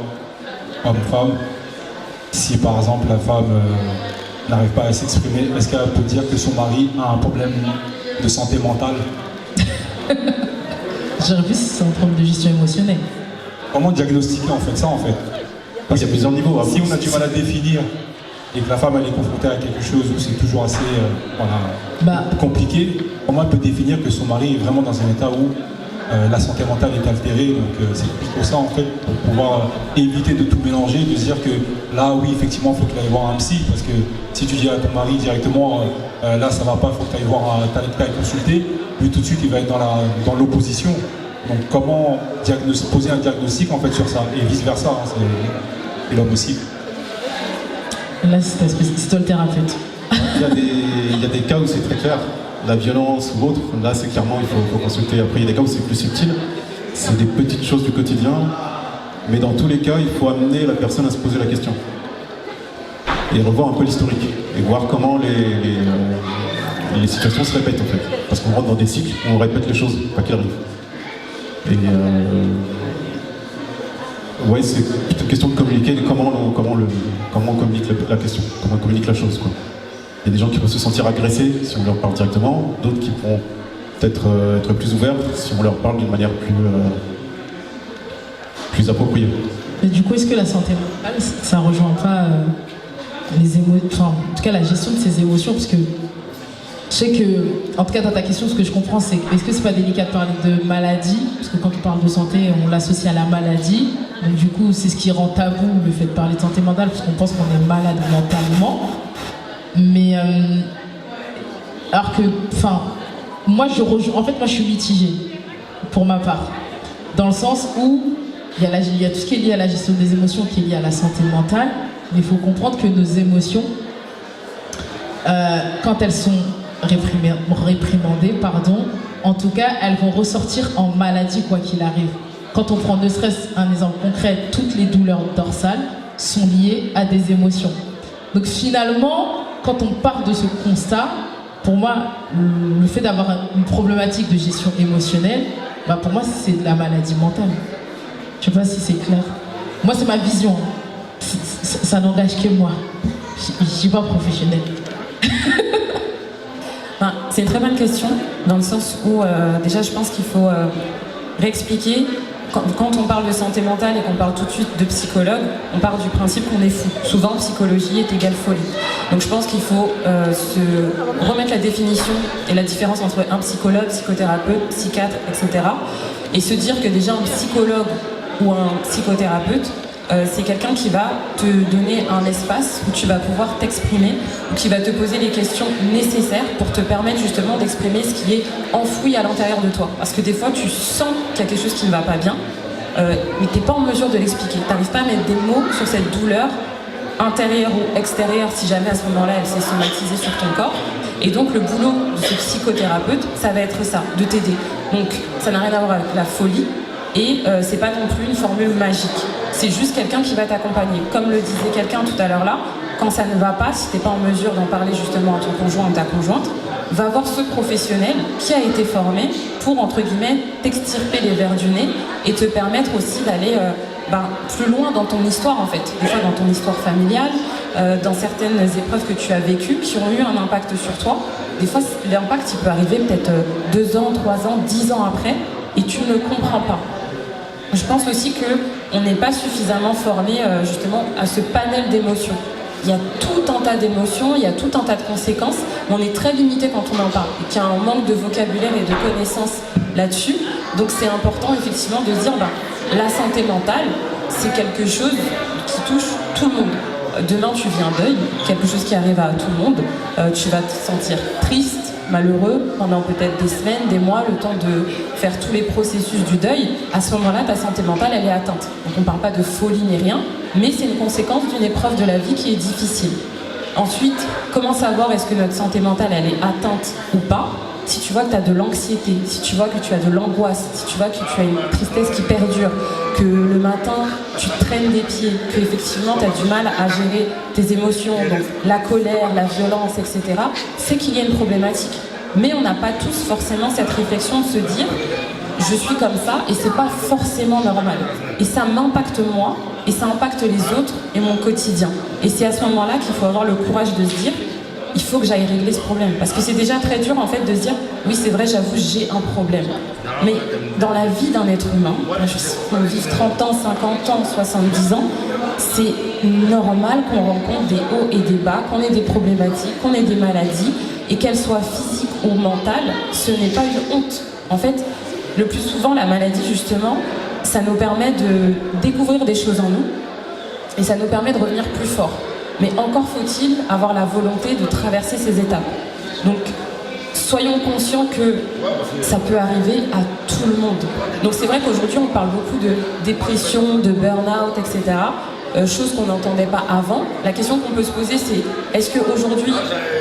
homme-femme, si par exemple la femme n'arrive pas à s'exprimer, est-ce qu'elle peut dire que son mari a un problème de santé mentale? J'aurais pu si c'est un problème de gestion émotionnelle. Comment diagnostiquer en fait ça en fait? Il y a plusieurs niveaux. Si on a du mal à définir et que la femme elle est confrontée à quelque chose où c'est toujours assez compliqué, comment elle peut définir que son mari est vraiment dans un état où la santé mentale est altérée? Donc c'est plus pour ça en fait, pour pouvoir éviter de tout mélanger, de se dire que là oui effectivement il faut qu'il aille voir un psy, parce que si tu dis à ton mari directement là ça va pas, il faut que tu ailles voir t'ailles consulter, lui tout de suite il va être dans l'opposition. Donc comment poser un diagnostic en fait sur ça, et vice versa, hein, c'est l'homme aussi. Là c'est toi le thérapeute. Il y a des cas où c'est très clair, la violence ou autre, là c'est clairement il faut consulter. Après il y a des cas où c'est plus subtil, c'est des petites choses du quotidien, mais dans tous les cas il faut amener la personne à se poser la question et revoir un peu l'historique et voir comment les situations se répètent en fait, parce qu'on rentre dans des cycles où on répète les choses, pas qu'elles arrivent. Et ouais, c'est une question de communiquer, de comment on communique la question, comment on communique la chose, quoi. Il y a des gens qui peuvent se sentir agressés si on leur parle directement, d'autres qui pourront peut-être être plus ouvert si on leur parle d'une manière plus appropriée. Mais du coup, est-ce que la santé mentale, ça rejoint pas les émotions, enfin, en tout cas la gestion de ses émotions, parce que je sais que, en tout cas dans ta question, ce que je comprends, c'est est-ce que c'est pas délicat de parler de maladie, parce que quand on parle de santé, on l'associe à la maladie, donc du coup c'est ce qui rend tabou le fait de parler de santé mentale, parce qu'on pense qu'on est malade mentalement, mais alors que, enfin, moi je suis mitigée pour ma part, dans le sens où il y a tout ce qui est lié à la gestion des émotions qui est lié à la santé mentale, mais il faut comprendre que nos émotions, quand elles sont réprimandées, en tout cas, elles vont ressortir en maladie quoi qu'il arrive. Quand on prend ne serait-ce un exemple concret, toutes les douleurs dorsales sont liées à des émotions. Donc finalement, quand on part de ce constat, pour moi, le fait d'avoir une problématique de gestion émotionnelle, pour moi, c'est de la maladie mentale. Je sais pas si c'est clair. Moi, c'est ma vision. Ça n'engage que moi. Je suis pas professionnelle. C'est une très bonne question, dans le sens où, déjà, je pense qu'il faut réexpliquer. Quand on parle de santé mentale et qu'on parle tout de suite de psychologue, on part du principe qu'on est fou. Souvent, psychologie est égale folie. Donc je pense qu'il faut se remettre la définition et la différence entre un psychologue, psychothérapeute, psychiatre, etc. Et se dire que déjà un psychologue ou un psychothérapeute, c'est quelqu'un qui va te donner un espace où tu vas pouvoir t'exprimer, ou qui va te poser les questions nécessaires pour te permettre justement d'exprimer ce qui est enfoui à l'intérieur de toi. Parce que des fois, tu sens qu'il y a quelque chose qui ne va pas bien, mais tu n'es pas en mesure de l'expliquer. Tu n'arrives pas à mettre des mots sur cette douleur, intérieure ou extérieure, si jamais à ce moment-là, elle s'est somatisée sur ton corps. Et donc, le boulot de ce psychothérapeute, ça va être ça, de t'aider. Donc, ça n'a rien à voir avec la folie. Et c'est pas non plus une formule magique. C'est juste quelqu'un qui va t'accompagner. Comme le disait quelqu'un tout à l'heure là, quand ça ne va pas, si t'es pas en mesure d'en parler justement à ton conjoint ou ta conjointe, va voir ce professionnel qui a été formé pour, entre guillemets, t'extirper les vers du nez et te permettre aussi d'aller plus loin dans ton histoire en fait. Des fois dans ton histoire familiale, dans certaines épreuves que tu as vécues qui ont eu un impact sur toi. Des fois, l'impact il peut arriver peut-être 2 ans, 3 ans, 10 ans après et tu ne comprends pas. Je pense aussi qu'on n'est pas suffisamment formé justement à ce panel d'émotions. Il y a tout un tas d'émotions, il y a tout un tas de conséquences, mais on est très limité quand on en parle et qu'il y a un manque de vocabulaire et de connaissances là-dessus. Donc c'est important effectivement de se dire la santé mentale, c'est quelque chose qui touche tout le monde. Demain tu vis un deuil, quelque chose qui arrive à tout le monde, tu vas te sentir triste, malheureux pendant peut-être des semaines, des mois, le temps de faire tous les processus du deuil. À ce moment-là, ta santé mentale, elle est atteinte. Donc on ne parle pas de folie ni rien, mais c'est une conséquence d'une épreuve de la vie qui est difficile. Ensuite, comment savoir est-ce que notre santé mentale, elle est atteinte ou pas? Si tu vois que tu as de l'anxiété, si tu vois que tu as de l'angoisse, si tu vois que tu as une tristesse qui perdure, que le matin, tu traînes des pieds, que effectivement tu as du mal à gérer tes émotions, donc la colère, la violence, etc., c'est qu'il y a une problématique. Mais on n'a pas tous forcément cette réflexion de se dire je suis comme ça et c'est pas forcément normal. Et ça m'impacte moi et ça impacte les autres et mon quotidien. Et c'est à ce moment-là qu'il faut avoir le courage de se dire il faut que j'aille régler ce problème. Parce que c'est déjà très dur en fait de se dire oui c'est vrai j'avoue j'ai un problème. Mais dans la vie d'un être humain, qu'on vive 30 ans, 50 ans, 70 ans, c'est normal qu'on rencontre des hauts et des bas, qu'on ait des problématiques, qu'on ait des maladies et qu'elles soient physiques ou mentales, ce n'est pas une honte. En fait, le plus souvent la maladie justement, ça nous permet de découvrir des choses en nous et ça nous permet de revenir plus fort. Mais encore faut-il avoir la volonté de traverser ces étapes. Donc, soyons conscients que ça peut arriver à tout le monde. Donc c'est vrai qu'aujourd'hui, on parle beaucoup de dépression, de burn-out, etc. Chose qu'on n'entendait pas avant. La question qu'on peut se poser, c'est est-ce qu'aujourd'hui,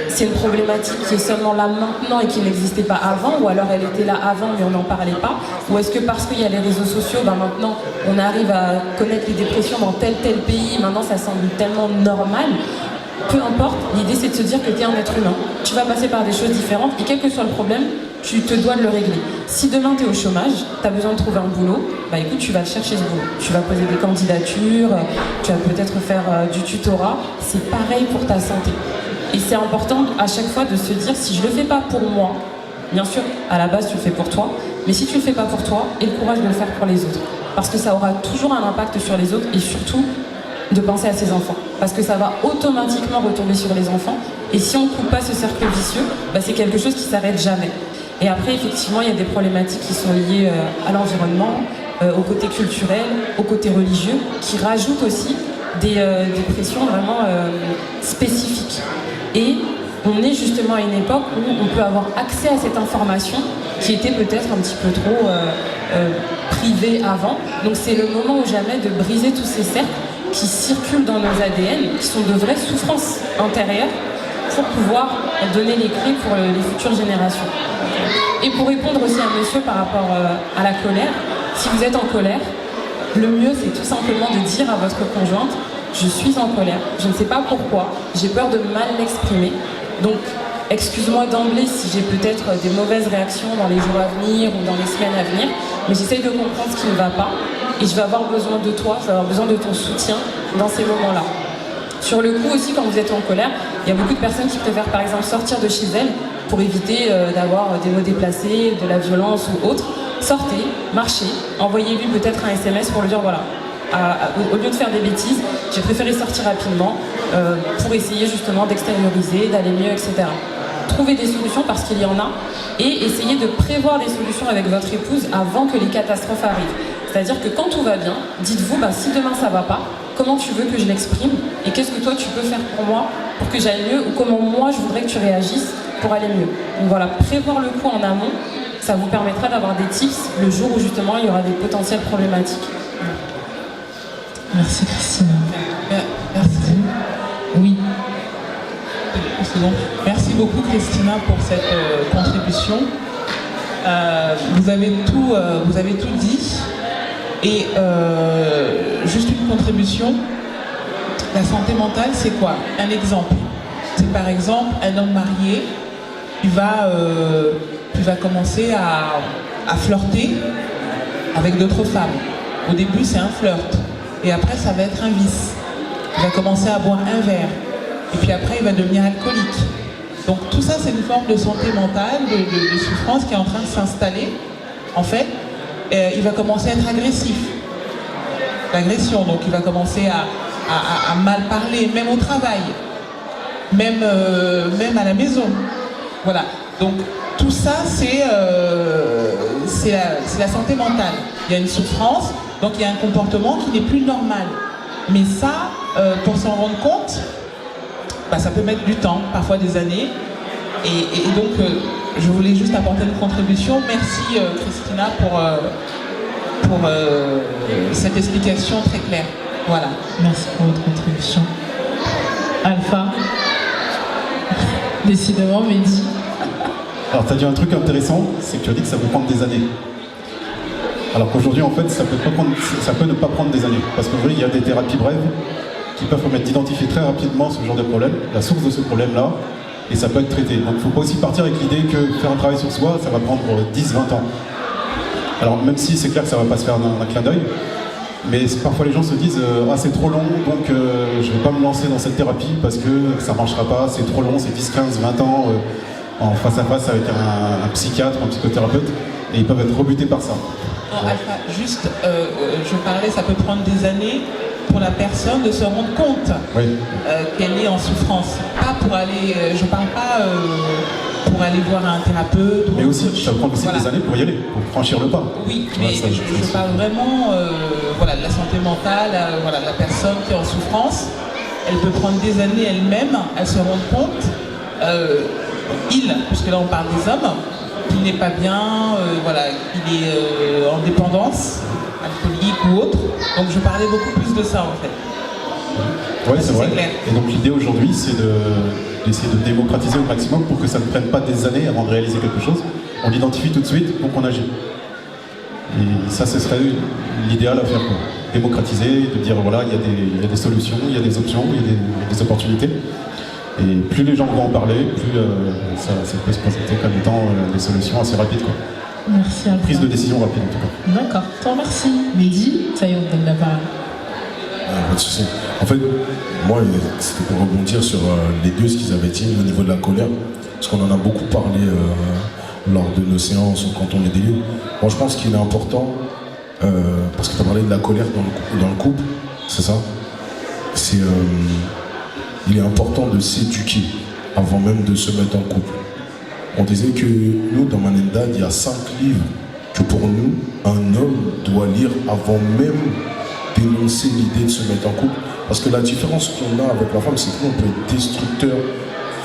c'est une problématique qui est seulement là maintenant et qui n'existait pas avant, ou alors elle était là avant mais on n'en parlait pas, ou est-ce que parce qu'il y a les réseaux sociaux, maintenant on arrive à connaître les dépressions dans tel pays, maintenant ça semble tellement normal. Peu importe, l'idée c'est de se dire que tu es un être humain, tu vas passer par des choses différentes et quel que soit le problème, tu te dois de le régler. Si demain tu es au chômage, tu as besoin de trouver un boulot, écoute, tu vas chercher ce boulot. Tu vas poser des candidatures, tu vas peut-être faire du tutorat, c'est pareil pour ta santé. Et c'est important à chaque fois de se dire si je le fais pas pour moi, Bien sûr, à la base, tu le fais pour toi, mais si tu le fais pas pour toi, aie le courage de le faire pour les autres. Parce que ça aura toujours un impact sur les autres et surtout de penser à ses enfants. Parce que ça va automatiquement retomber sur les enfants. Et si on ne coupe pas ce cercle vicieux, bah, c'est quelque chose qui s'arrête jamais. Et après, effectivement, il y a des problématiques qui sont liées à l'environnement, au côté culturel, au côté religieux, qui rajoutent aussi des pressions vraiment spécifiques. Et on est justement à une époque où on peut avoir accès à cette information qui était peut-être un petit peu trop privée avant. Donc c'est le moment ou jamais de briser tous ces cercles qui circulent dans nos ADN, qui sont de vraies souffrances intérieures, pour pouvoir donner les clés pour les futures générations. Et pour répondre aussi à monsieur par rapport à la colère, si vous êtes en colère, le mieux c'est tout simplement de dire à votre conjointe « je suis en colère, je ne sais pas pourquoi, j'ai peur de mal l'exprimer, donc excuse-moi d'emblée si j'ai peut-être des mauvaises réactions dans les jours à venir ou dans les semaines à venir, mais j'essaye de comprendre ce qui ne va pas et je vais avoir besoin de toi, je vais avoir besoin de ton soutien dans ces moments-là. » Sur le coup aussi, quand vous êtes en colère, il y a beaucoup de personnes qui préfèrent par exemple sortir de chez elles pour éviter d'avoir des mots déplacés, de la violence ou autre. Sortez, marchez, envoyez-lui peut-être un SMS pour lui dire voilà, au lieu de faire des bêtises, j'ai préféré sortir rapidement pour essayer justement d'extérioriser, d'aller mieux, etc. Trouvez des solutions parce qu'il y en a et essayez de prévoir des solutions avec votre épouse avant que les catastrophes arrivent. C'est-à-dire que quand tout va bien, dites-vous bah, si demain ça va pas, comment tu veux que je l'exprime et qu'est-ce que toi tu peux faire pour moi pour que j'aille mieux ou comment moi je voudrais que tu réagisses pour aller mieux. Donc voilà, prévoir le coup en amont, ça vous permettra d'avoir des tips le jour où justement il y aura des potentielles problématiques. Merci Christine. Merci. Oui. C'est bon. Merci beaucoup Christina pour cette contribution. Vous avez tout dit. Et juste une contribution, la santé mentale, c'est quoi? Un exemple. C'est par exemple un homme marié qui va commencer à flirter avec d'autres femmes. Au début, c'est un flirt. Et après, ça va être un vice. Il va commencer à boire un verre. Et puis après, il va devenir alcoolique. Donc tout ça, c'est une forme de santé mentale, de souffrance qui est en train de s'installer. En fait, il va commencer à être agressif. L'agression, donc il va commencer à mal parler, même au travail, même à la maison. Voilà. Donc tout ça, c'est la santé mentale. Il y a une souffrance, donc il y a un comportement qui n'est plus normal. Mais ça, pour s'en rendre compte, bah, ça peut mettre du temps, parfois des années. Et donc, je voulais juste apporter une contribution. Merci Christina pour cette explication très claire. Voilà. Merci pour votre contribution. Alpha. Décidément, Mehdi. Alors, tu as dit un truc intéressant, c'est que tu as dit que ça peut prendre des années. Alors qu'aujourd'hui, en fait, ça peut ne pas prendre des années. Parce qu'en vrai, il y a des thérapies brèves qui peuvent permettre d'identifier très rapidement ce genre de problème, la source de ce problème-là, et ça peut être traité. Donc il ne faut pas aussi partir avec l'idée que faire un travail sur soi, ça va prendre 10-20 ans. Alors même si c'est clair que ça ne va pas se faire d'un clin d'œil, mais parfois les gens se disent ah c'est trop long, donc je ne vais pas me lancer dans cette thérapie parce que ça ne marchera pas, c'est trop long, c'est 10, 15, 20 ans en face à face avec un psychiatre, un psychothérapeute, et ils peuvent être rebutés par ça. Non, Alpha, juste, je parlais, ça peut prendre des années pour la personne de se rendre compte oui. Qu'elle est en souffrance. Pas pour aller, je parle pas pour aller voir un thérapeute. Mais aussi, ça prend aussi des années pour y aller, pour franchir le pas. Oui, mais je parle vraiment voilà, de la santé mentale, voilà, la personne qui est en souffrance. Elle peut prendre des années elle-même à se rendre compte, puisque là on parle des hommes, qu'il n'est pas bien, voilà, qu'il est en dépendance, alcoolique ou autre. Donc je parlais beaucoup plus de ça en fait. Oui, c'est vrai. Et donc l'idée aujourd'hui, c'est d'essayer de démocratiser au maximum pour que ça ne prenne pas des années avant de réaliser quelque chose. On l'identifie tout de suite, donc on agit. Et ça, ce serait l'idéal à faire, quoi. Démocratiser, de dire voilà, il y a des solutions, il y a des options, il y a des opportunités. Et plus les gens vont en parler, plus ça peut se présenter comme étant des solutions assez rapides, quoi. Merci à vous. Prise de décision rapide en tout cas. D'accord, je te remercie. Mehdi, ça y est, on donne la parole. Pas de souci. En fait, moi, c'était pour rebondir sur les deux, ce qu'ils avaient dit au niveau de la colère, parce qu'on en a beaucoup parlé lors de nos séances ou quand on est des livres. Moi, je pense qu'il est important, parce que tu as parlé de la colère dans le couple, c'est ça? Il est important de s'éduquer avant même de se mettre en couple. On disait que nous, dans Manendad, il y a 5 livres que pour nous, un homme doit lire avant même d'énoncer l'idée de se mettre en couple. Parce que la différence qu'on a avec la femme, c'est que nous, on peut être destructeur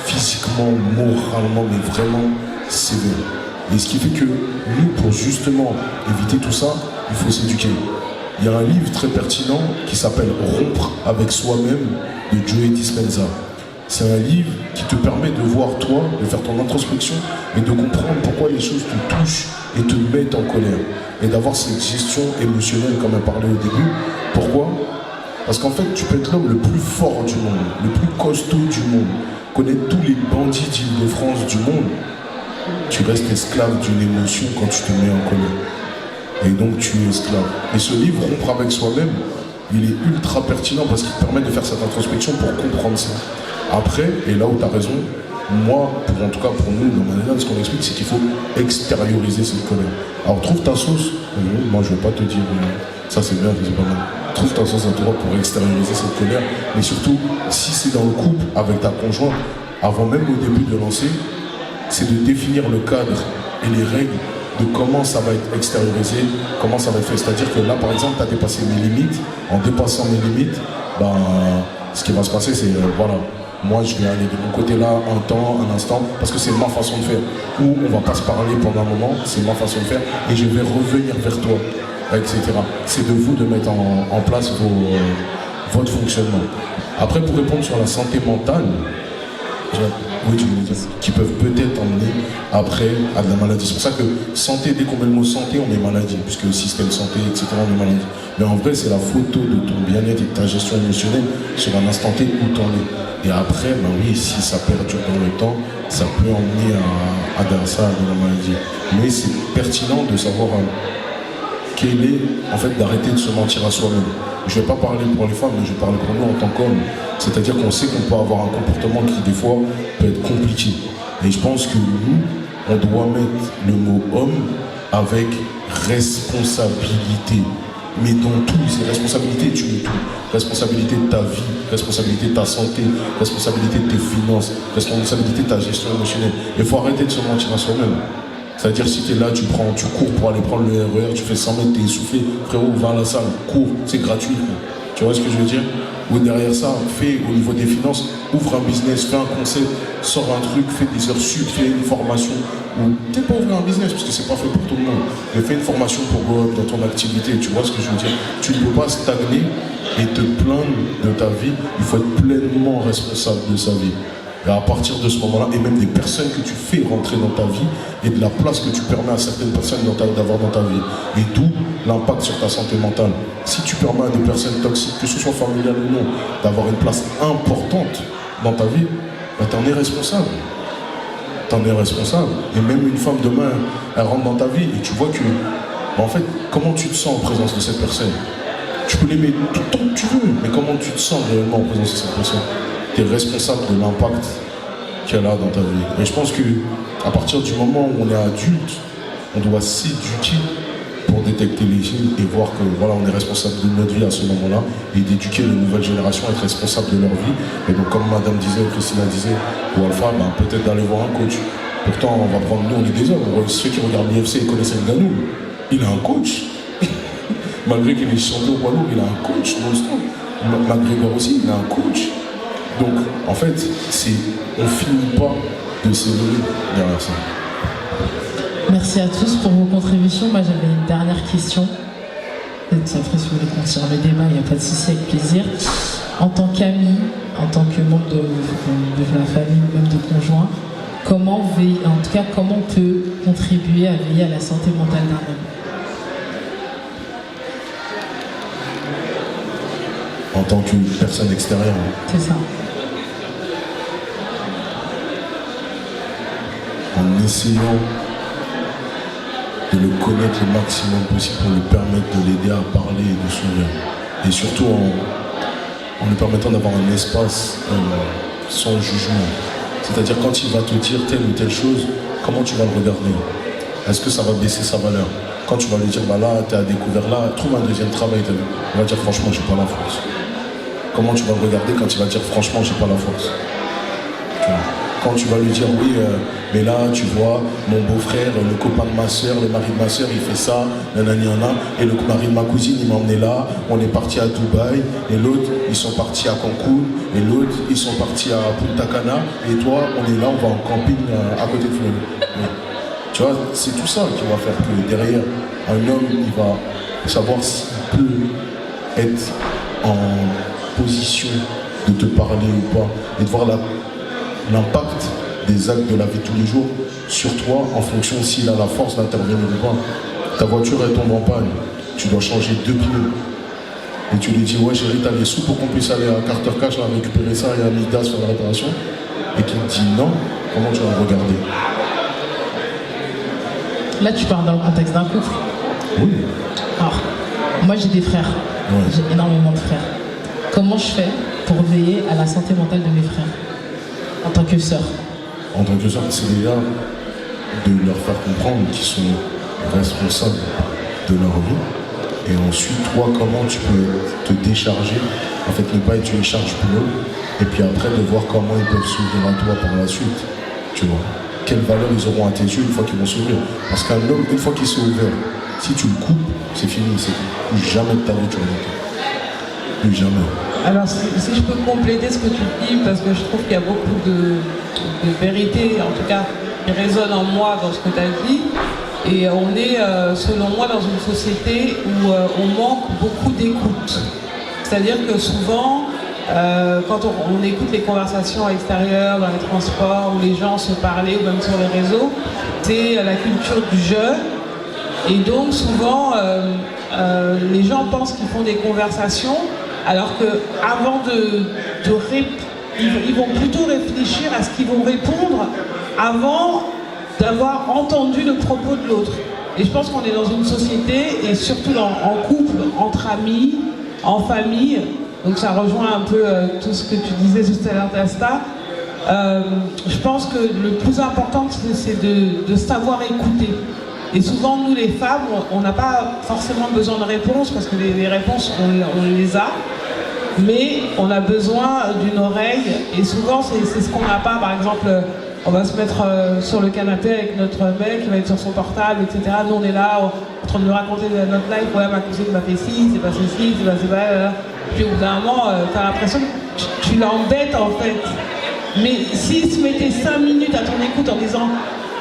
physiquement, moralement, mais vraiment sévère. Et ce qui fait que nous, pour justement éviter tout ça, il faut s'éduquer. Il y a un livre très pertinent qui s'appelle Rompre avec soi-même de Joe Dispenza. C'est un livre qui te permet de voir toi, de faire ton introspection et de comprendre pourquoi les choses te touchent et te mettent en colère. Et d'avoir cette gestion émotionnelle comme on parlait au début. Pourquoi? Parce qu'en fait, tu peux être l'homme le plus fort du monde, le plus costaud du monde, connaître tous les bandits d'Île-de-France du monde. Tu restes esclave d'une émotion quand tu te mets en colère. Et donc tu es esclave. Et ce livre, Rompre avec soi-même, il est ultra pertinent parce qu'il permet de faire cette introspection pour comprendre ça. Après, et là où tu as raison, moi, en tout cas pour nous, dans Manendad, ce qu'on explique, c'est qu'il faut extérioriser cette colère. Alors trouve ta sauce. Moi, je ne vais pas te dire, ça c'est bien, c'est pas mal. Trouve ta sauce à toi pour extérioriser cette colère. Mais surtout, si c'est dans le couple avec ta conjointe, avant même au début de lancer, c'est de définir le cadre et les règles de comment ça va être extériorisé, comment ça va être fait. C'est-à-dire que là, par exemple, tu as dépassé mes limites. En dépassant mes limites, ben, ce qui va se passer, c'est, voilà, moi, je vais aller de mon côté là, un temps, un instant, parce que c'est ma façon de faire. Ou on va pas se parler pendant un moment, c'est ma façon de faire, et je vais revenir vers toi, etc. C'est de vous de mettre en place votre fonctionnement. Après, pour répondre sur la santé mentale, oui, qui peuvent peut-être emmener après à de la maladie. C'est pour ça que santé, dès qu'on met le mot santé, on est maladie, puisque le système santé, etc., on est maladie. Mais en vrai, c'est la photo de ton bien-être et de ta gestion émotionnelle sur un instant T où t'en es. Et après, ben oui, si ça perdure dans le temps, ça peut emmener à de la maladie. Mais c'est pertinent de savoir quel est, en fait, d'arrêter de se mentir à soi-même. Je ne vais pas parler pour les femmes, mais je vais parler pour nous en tant qu'hommes. C'est-à-dire qu'on sait qu'on peut avoir un comportement qui, des fois, peut être compliqué. Et je pense que nous, on doit mettre le mot homme avec responsabilité. Mais dans tout, c'est responsabilité, tu mets tout. Responsabilité de ta vie, responsabilité de ta santé, responsabilité de tes finances, responsabilité de ta gestion émotionnelle. Il faut arrêter de se mentir à soi-même. C'est-à-dire si tu es là, tu cours pour aller prendre le RER, tu fais 100 mètres, tu es essoufflé, frérot, va à la salle, cours, c'est gratuit. Tu vois ce que je veux dire? Ou derrière ça, fais au niveau des finances, ouvre un business, fais un concept, sors un truc, fais des heures sup, fais une formation. Ou peut-être pas ouvrir un business parce que c'est pas fait pour tout le monde, mais fais une formation pour dans ton activité, tu vois ce que je veux dire? Tu ne peux pas stagner et te plaindre de ta vie, il faut être pleinement responsable de sa vie. Et à partir de ce moment-là, et même des personnes que tu fais rentrer dans ta vie, et de la place que tu permets à certaines personnes d'avoir dans ta vie. Et d'où l'impact sur ta santé mentale. Si tu permets à des personnes toxiques, que ce soit familiales ou non, d'avoir une place importante dans ta vie, bah, t'en es responsable. T'en es responsable. Et même une femme demain, elle rentre dans ta vie, et tu vois que, bah, en fait, comment tu te sens en présence de cette personne? Tu peux l'aimer tout le temps que tu veux, mais comment tu te sens réellement en présence de cette personne? Tu es responsable de l'impact qu'elle a dans ta vie. Et je pense qu'à partir du moment où on est adulte, on doit s'éduquer pour détecter les signes et voir que voilà, on est responsable de notre vie à ce moment-là et d'éduquer les nouvelles générations à être responsables de leur vie. Et donc comme Madame disait, Christina disait, ou Alpha, ben, peut-être d'aller voir un coach. Pourtant, on va prendre, nous on est des hommes, ceux qui regardent l'IFC connaissent Nganou. Il a un coach. Malgré qu'il est champion poids lourd, il a un coach non-stop. McGregor aussi, il a un coach. Donc, en fait, on finit pas de s'élever derrière ça. Merci à tous pour vos contributions. Moi, j'avais une dernière question. Peut-être après, si vous voulez continuer le débat, il n'y a pas de souci, avec plaisir. En tant qu'ami, en tant que membre de la famille ou même de conjoint, comment on peut contribuer à veiller à la santé mentale d'un homme? En tant qu'une personne extérieure. C'est ça. En essayant de le connaître le maximum possible pour lui permettre de l'aider à parler et de s'ouvrir. Et surtout en lui permettant d'avoir un espace sans jugement. C'est-à-dire quand il va te dire telle ou telle chose, comment tu vas le regarder? Est-ce que ça va baisser sa valeur? Quand tu vas lui dire, bah là, t'es à découvert là, trouve un deuxième travail, il va dire, franchement, j'ai pas la force. Comment tu vas le regarder quand il va dire, franchement, j'ai pas la force? Tu vois. Quand tu vas lui dire, oui, mais là, tu vois, mon beau-frère, le copain de ma soeur, le mari de ma soeur, il fait ça, nanani, et le mari de ma cousine, il m'a emmené là, on est parti à Dubaï, et l'autre, ils sont partis à Cancun, et l'autre, ils sont partis à Punta Cana, et toi, on est là, on va en camping à côté de Fleury. Tu vois, c'est tout ça qui va faire que derrière, un homme, il va savoir s'il peut être en position de te parler ou pas, et de voir l'impact des actes de la vie de tous les jours sur toi en fonction s'il a la force d'intervenir ou pas. Ta voiture elle tombe en panne, tu dois changer 2 pneus. Et tu lui dis, ouais chérie, t'as les sous pour qu'on puisse aller à Carter Cash là, récupérer ça et à Midas faire la réparation. Et qu'il te dit non, comment tu vas le regarder? Là, tu parles dans le contexte d'un couple. Oui. Alors, moi j'ai des frères. Ouais. J'ai énormément de frères. Comment je fais pour veiller à la santé mentale de mes frères en tant que sœur? En tant que sœur, c'est déjà de leur faire comprendre qu'ils sont responsables de leur vie. Et ensuite, toi, comment tu peux te décharger, en fait, ne pas être une charge pour eux. Et puis après, de voir comment ils peuvent s'ouvrir à toi par la suite. Tu vois, quelle valeur ils auront à tes yeux une fois qu'ils vont s'ouvrir. Parce qu'un homme, une fois qu'il s'est ouvert, si tu le coupes, c'est fini. C'est plus jamais de ta vie, tu vas monter. Plus jamais. Alors, si je peux compléter ce que tu dis, parce que je trouve qu'il y a beaucoup de vérité, en tout cas, qui résonne en moi dans ce que tu as dit. Et on est, selon moi, dans une société où on manque beaucoup d'écoute. C'est-à-dire que souvent, quand on écoute les conversations extérieures, dans les transports, où les gens se parlaient, ou même sur les réseaux, c'est la culture du je. Et donc, souvent, les gens pensent qu'ils font des conversations, alors qu'avant ils vont plutôt réfléchir à ce qu'ils vont répondre avant d'avoir entendu le propos de l'autre. Et je pense qu'on est dans une société, et surtout en couple, entre amis, en famille, donc ça rejoint un peu tout ce que tu disais tout à l'heure, Tasta. Je pense que le plus important, c'est de savoir écouter. Et souvent, nous les femmes, on n'a pas forcément besoin de réponses, parce que les réponses, on les a. Mais on a besoin d'une oreille, et souvent c'est ce qu'on n'a pas. Par exemple, on va se mettre sur le canapé avec notre mec, il va être sur son portable, etc. Nous on est là en train de lui raconter notre life. Ouais, ma cousine m'a fait ci, c'est passé ci, c'est passé là. Puis au bout d'un moment, t'as l'impression que tu l'embêtes en fait. Mais s'il se mettait 5 minutes à ton écoute en disant,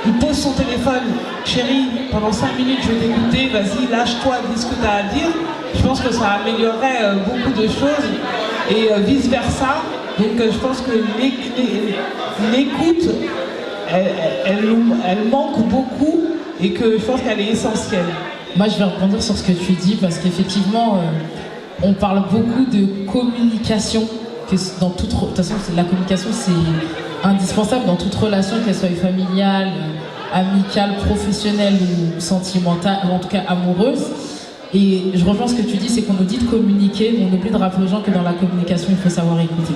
il pose son téléphone, chérie, pendant 5 minutes je vais t'écouter, vas-y, lâche-toi, dis ce que tu as à dire, je pense que ça améliorerait beaucoup de choses, et vice-versa. Donc je pense que l'écoute, elle manque beaucoup, et que je pense qu'elle est essentielle. Moi je vais rebondir sur ce que tu dis, parce qu'effectivement, on parle beaucoup de communication, que dans toute façon la communication c'est indispensable dans toute relation, qu'elle soit familiale, amicale, professionnelle ou sentimentale, ou en tout cas amoureuse. Et je rejoins ce que tu dis, c'est qu'on nous dit de communiquer, mais on oublie de rappeler aux gens que dans la communication, il faut savoir écouter.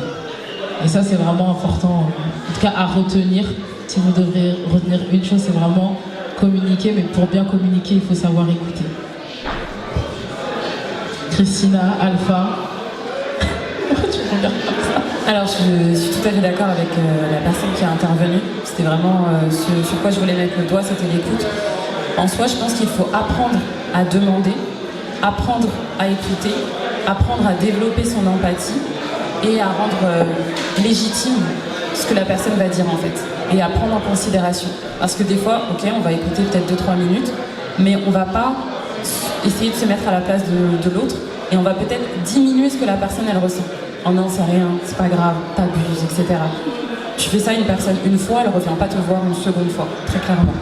Et ça, c'est vraiment important, en tout cas à retenir. Si vous devrez retenir une chose, c'est vraiment communiquer, mais pour bien communiquer, il faut savoir écouter. Christina, Alpha. Pourquoi tu regardes comme ça? Alors, je suis tout à fait d'accord avec la personne qui a intervenu. C'était vraiment sur quoi je voulais mettre le doigt, c'était l'écoute. En soi, je pense qu'il faut apprendre à demander, apprendre à écouter, apprendre à développer son empathie et à rendre légitime ce que la personne va dire en fait, et à prendre en considération. Parce que des fois, ok, on va écouter peut-être 2-3 minutes, mais on va pas essayer de se mettre à la place de l'autre, et on va peut-être diminuer ce que la personne elle ressent. Oh non, c'est rien, c'est pas grave, t'abuses, etc. Tu fais ça à une personne une fois, elle revient pas te voir une seconde fois, très clairement.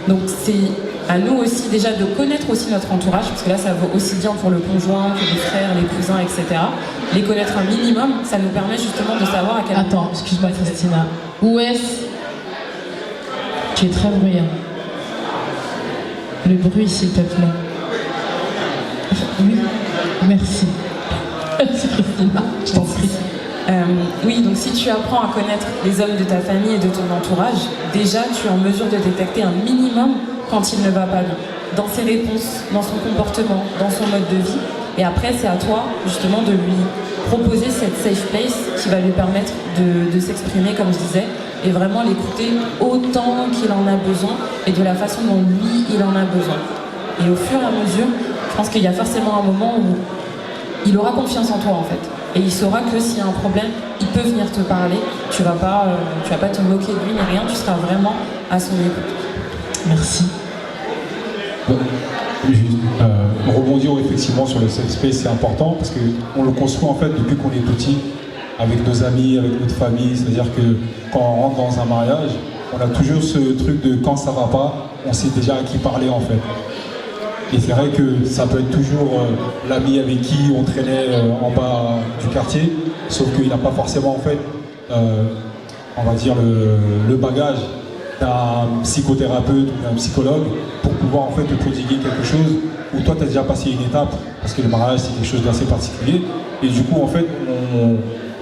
Donc c'est à nous aussi déjà de connaître aussi notre entourage, parce que là ça vaut aussi bien pour le conjoint que les frères, les cousins, etc. Les connaître un minimum, ça nous permet justement de savoir à quel moment... Attends, excuse-moi Christina. Où est-ce... Tu es très bruyant. Le bruit s'il te plaît. Oui, merci. Merci Christina, je t'en prie. Oui, donc si tu apprends à connaître les hommes de ta famille et de ton entourage, déjà tu es en mesure de détecter un minimum quand il ne va pas bien. Dans ses réponses, dans son comportement, dans son mode de vie. Et après, c'est à toi, justement, de lui proposer cette safe place qui va lui permettre de s'exprimer, comme je disais, et vraiment l'écouter autant qu'il en a besoin et de la façon dont lui, il en a besoin. Et au fur et à mesure, je pense qu'il y a forcément un moment où il aura confiance en toi, en fait. Et il saura que s'il y a un problème, il peut venir te parler. Tu vas pas te moquer de lui ni rien, tu seras vraiment à son écoute. Merci. Juste, rebondir effectivement sur le safe space, c'est important parce qu'on le construit en fait depuis qu'on est petit, avec nos amis, avec notre famille. C'est-à-dire que quand on rentre dans un mariage, on a toujours ce truc de quand ça va pas, on sait déjà à qui parler en fait. Et c'est vrai que ça peut être toujours l'ami avec qui on traînait en bas du quartier, sauf qu'il n'a pas forcément en fait, on va dire le bagage d'un psychothérapeute ou d'un psychologue pour pouvoir en fait te prodiguer quelque chose où toi tu as déjà passé une étape, parce que le mariage c'est quelque chose d'assez particulier, et du coup en fait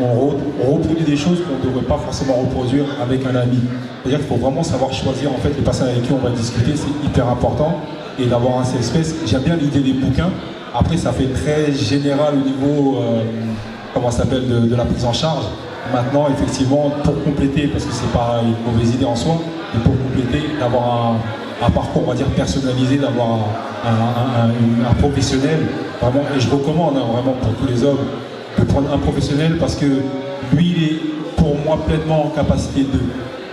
on reproduit des choses qu'on ne devrait pas forcément reproduire avec un ami. C'est-à-dire qu'il faut vraiment savoir choisir en fait les personnes avec qui on va discuter, c'est hyper important, et d'avoir un safe space. J'aime bien l'idée des bouquins, après ça fait très général au niveau comment ça s'appelle de la prise en charge. Maintenant effectivement pour compléter, parce que c'est pas une mauvaise idée en soi, mais pour compléter, d'avoir un parcours, on va dire, personnalisé, d'avoir un professionnel, vraiment, et je recommande vraiment pour tous les hommes de prendre un professionnel parce que lui, il est pour moi pleinement en capacité de.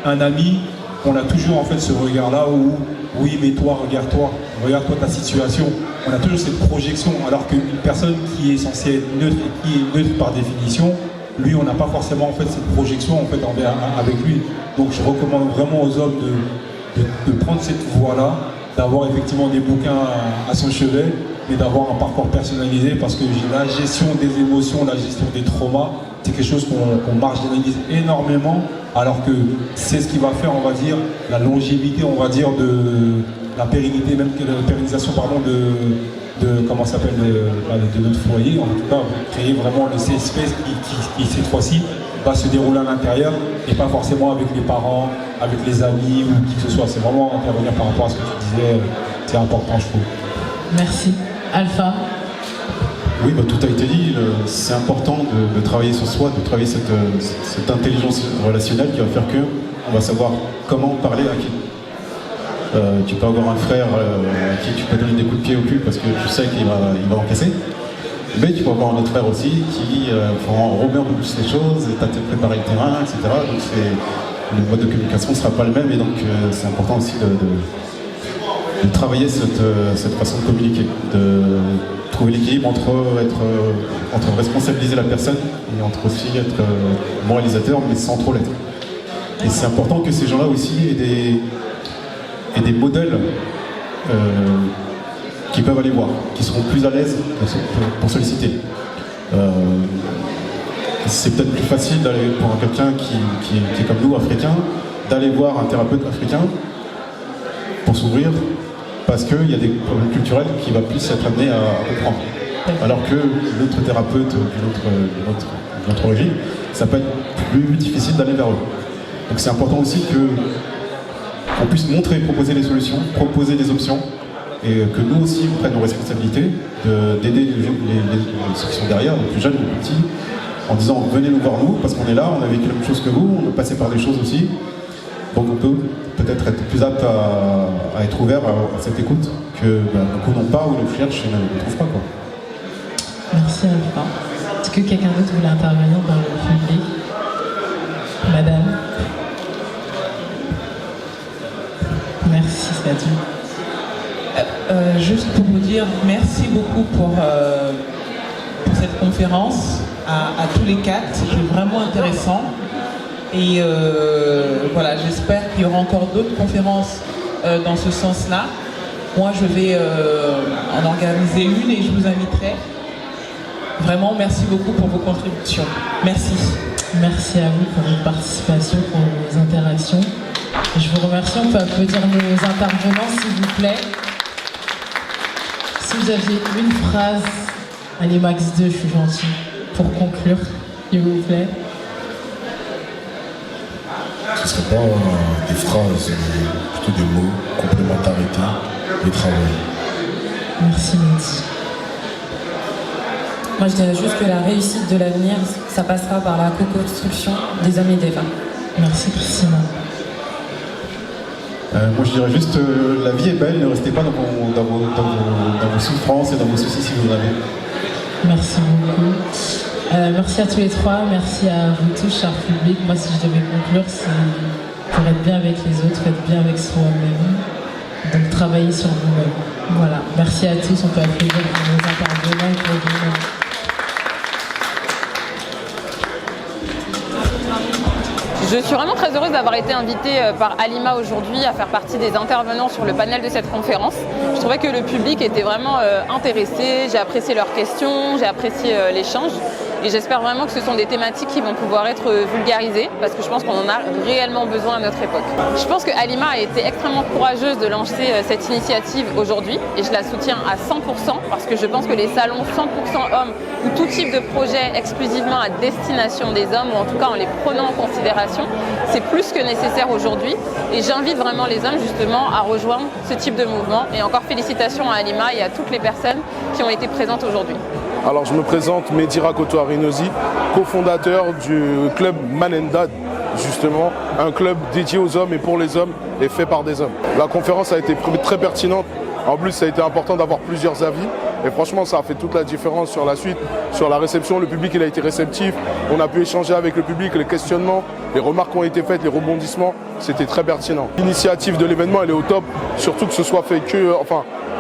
Un ami, on a toujours en fait ce regard-là où, oui, mais toi, regarde-toi ta situation. On a toujours cette projection, alors qu'une personne qui est censée être neutre et qui est neutre par définition, lui, on n'a pas forcément en fait cette projection en fait avec lui. Donc, je recommande vraiment aux hommes de prendre cette voie-là, d'avoir effectivement des bouquins à son chevet, mais d'avoir un parcours personnalisé, parce que la gestion des émotions, la gestion des traumas, c'est quelque chose qu'on marginalise énormément, alors que c'est ce qui va faire, on va dire, la longévité, on va dire, de la pérennité, même la pérennisation, pardon, de comment ça s'appelle, de notre foyer. En tout cas, créer vraiment le safe space qui cette fois-ci va se dérouler à l'intérieur et pas forcément avec les parents, avec les amis ou qui que ce soit. C'est vraiment intervenir par rapport à ce que tu disais, c'est important, je trouve. Merci. Alpha. Oui, tout a été dit. C'est important de travailler sur soi, de travailler cette intelligence relationnelle qui va faire qu'on va savoir comment parler à qui. Tu peux avoir un frère à qui tu peux donner des coups de pied au cul parce que tu sais qu'il va encaisser. Mais tu peux avoir un autre frère aussi qui remet un peu plus les choses, t'as préparé le terrain, etc. Donc le mode de communication ne sera pas le même, et donc c'est important aussi de travailler cette façon de communiquer, de trouver l'équilibre entre responsabiliser la personne et entre aussi être moralisateur, mais sans trop l'être. Et c'est important que ces gens-là aussi aient des modèles qui peuvent aller voir, qui seront plus à l'aise pour solliciter. C'est peut-être plus facile d'aller pour quelqu'un qui est comme nous, africain, d'aller voir un thérapeute africain pour s'ouvrir, parce qu'il y a des problèmes culturels qui va plus être amené à comprendre. Alors que l'autre thérapeute d'une autre origine, ça peut être plus difficile d'aller vers eux. Donc c'est important aussi qu'on puisse montrer, proposer des solutions, proposer des options, et que nous aussi on prenne nos responsabilités d'aider ceux qui sont derrière, les plus jeunes, les plus petits, en disant venez nous voir nous, parce qu'on est là, on a vécu la même chose que vous, on est passé par des choses aussi, donc on peut peut-être être plus apte à être ouvert à cette écoute que beaucoup n'ont pas ou le cherchent et ne trouvent pas, quoi. Merci Alpha. Est-ce que quelqu'un d'autre voulait intervenir dans le public? Madame. Merci Sadie. Juste pour vous dire merci beaucoup pour cette conférence à tous les quatre, c'était vraiment intéressant, et voilà, j'espère qu'il y aura encore d'autres conférences dans ce sens-là. Moi je vais en organiser une et je vous inviterai. Vraiment merci beaucoup pour vos contributions. Merci. Merci à vous pour votre participation, pour vos interactions. Je vous remercie, on peut applaudir nos intervenants s'il vous plaît. Si vous aviez une phrase, allez max 2, je suis gentil, pour conclure. s'il vous plaît. Ce ne serait pas des phrases, mais plutôt des mots, complémentarité et travail. Merci Mehdi. Moi, je dirais juste que la réussite de l'avenir, ça passera par la co-construction des hommes et des femmes. Merci Christina. Moi je dirais juste la vie est belle, ne restez pas dans vos souffrances et dans vos soucis si vous en avez. Merci beaucoup. Merci à tous les trois, merci à vous tous, cher public. Moi, si je devais conclure, c'est pour être bien avec les autres, être bien avec soi-même. Donc, travailler sur vous-même. Voilà. Merci à tous. On peut applaudir pour nos intervenants et pour vous-même. Je suis vraiment très heureuse d'avoir été invitée par Halima aujourd'hui à faire partie des intervenants sur le panel de cette conférence. Je trouvais que le public était vraiment intéressé, j'ai apprécié leurs questions, j'ai apprécié l'échange et j'espère vraiment que ce sont des thématiques qui vont pouvoir être vulgarisées parce que je pense qu'on en a réellement besoin à notre époque. Je pense que Halima a été extrêmement courageuse de lancer cette initiative aujourd'hui et je la soutiens à 100% parce que je pense que les salons 100% hommes ou tout type de projet exclusivement à destination des hommes ou en tout cas en les prenant en considération, c'est plus que nécessaire aujourd'hui et j'invite vraiment les hommes justement à rejoindre ce type de mouvement et encore félicitations à Halima et à toutes les personnes qui ont été présentes aujourd'hui. Alors je me présente Mehdi Rakoto Arinosi, cofondateur du club Manendad, justement un club dédié aux hommes et pour les hommes et fait par des hommes. La conférence a été très pertinente, en plus ça a été important d'avoir plusieurs avis et franchement ça a fait toute la différence sur la suite, sur la réception, le public il a été réceptif, on a pu échanger avec le public, les questionnements, les remarques ont été faites, les rebondissements, c'était très pertinent. L'initiative de l'événement elle est au top, surtout que ce soit fait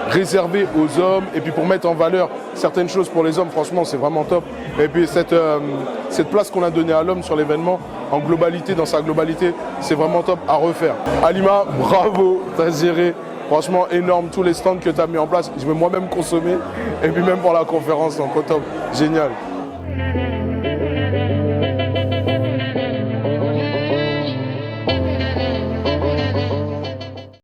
réservé aux hommes et puis pour mettre en valeur certaines choses pour les hommes, franchement c'est vraiment top. Et puis cette place qu'on a donnée à l'homme sur l'événement en globalité, dans sa globalité, c'est vraiment top à refaire. Halima, bravo, t'as géré, franchement énorme tous les stands que tu as mis en place, je vais moi-même consommer et puis même pour la conférence, donc au top, génial.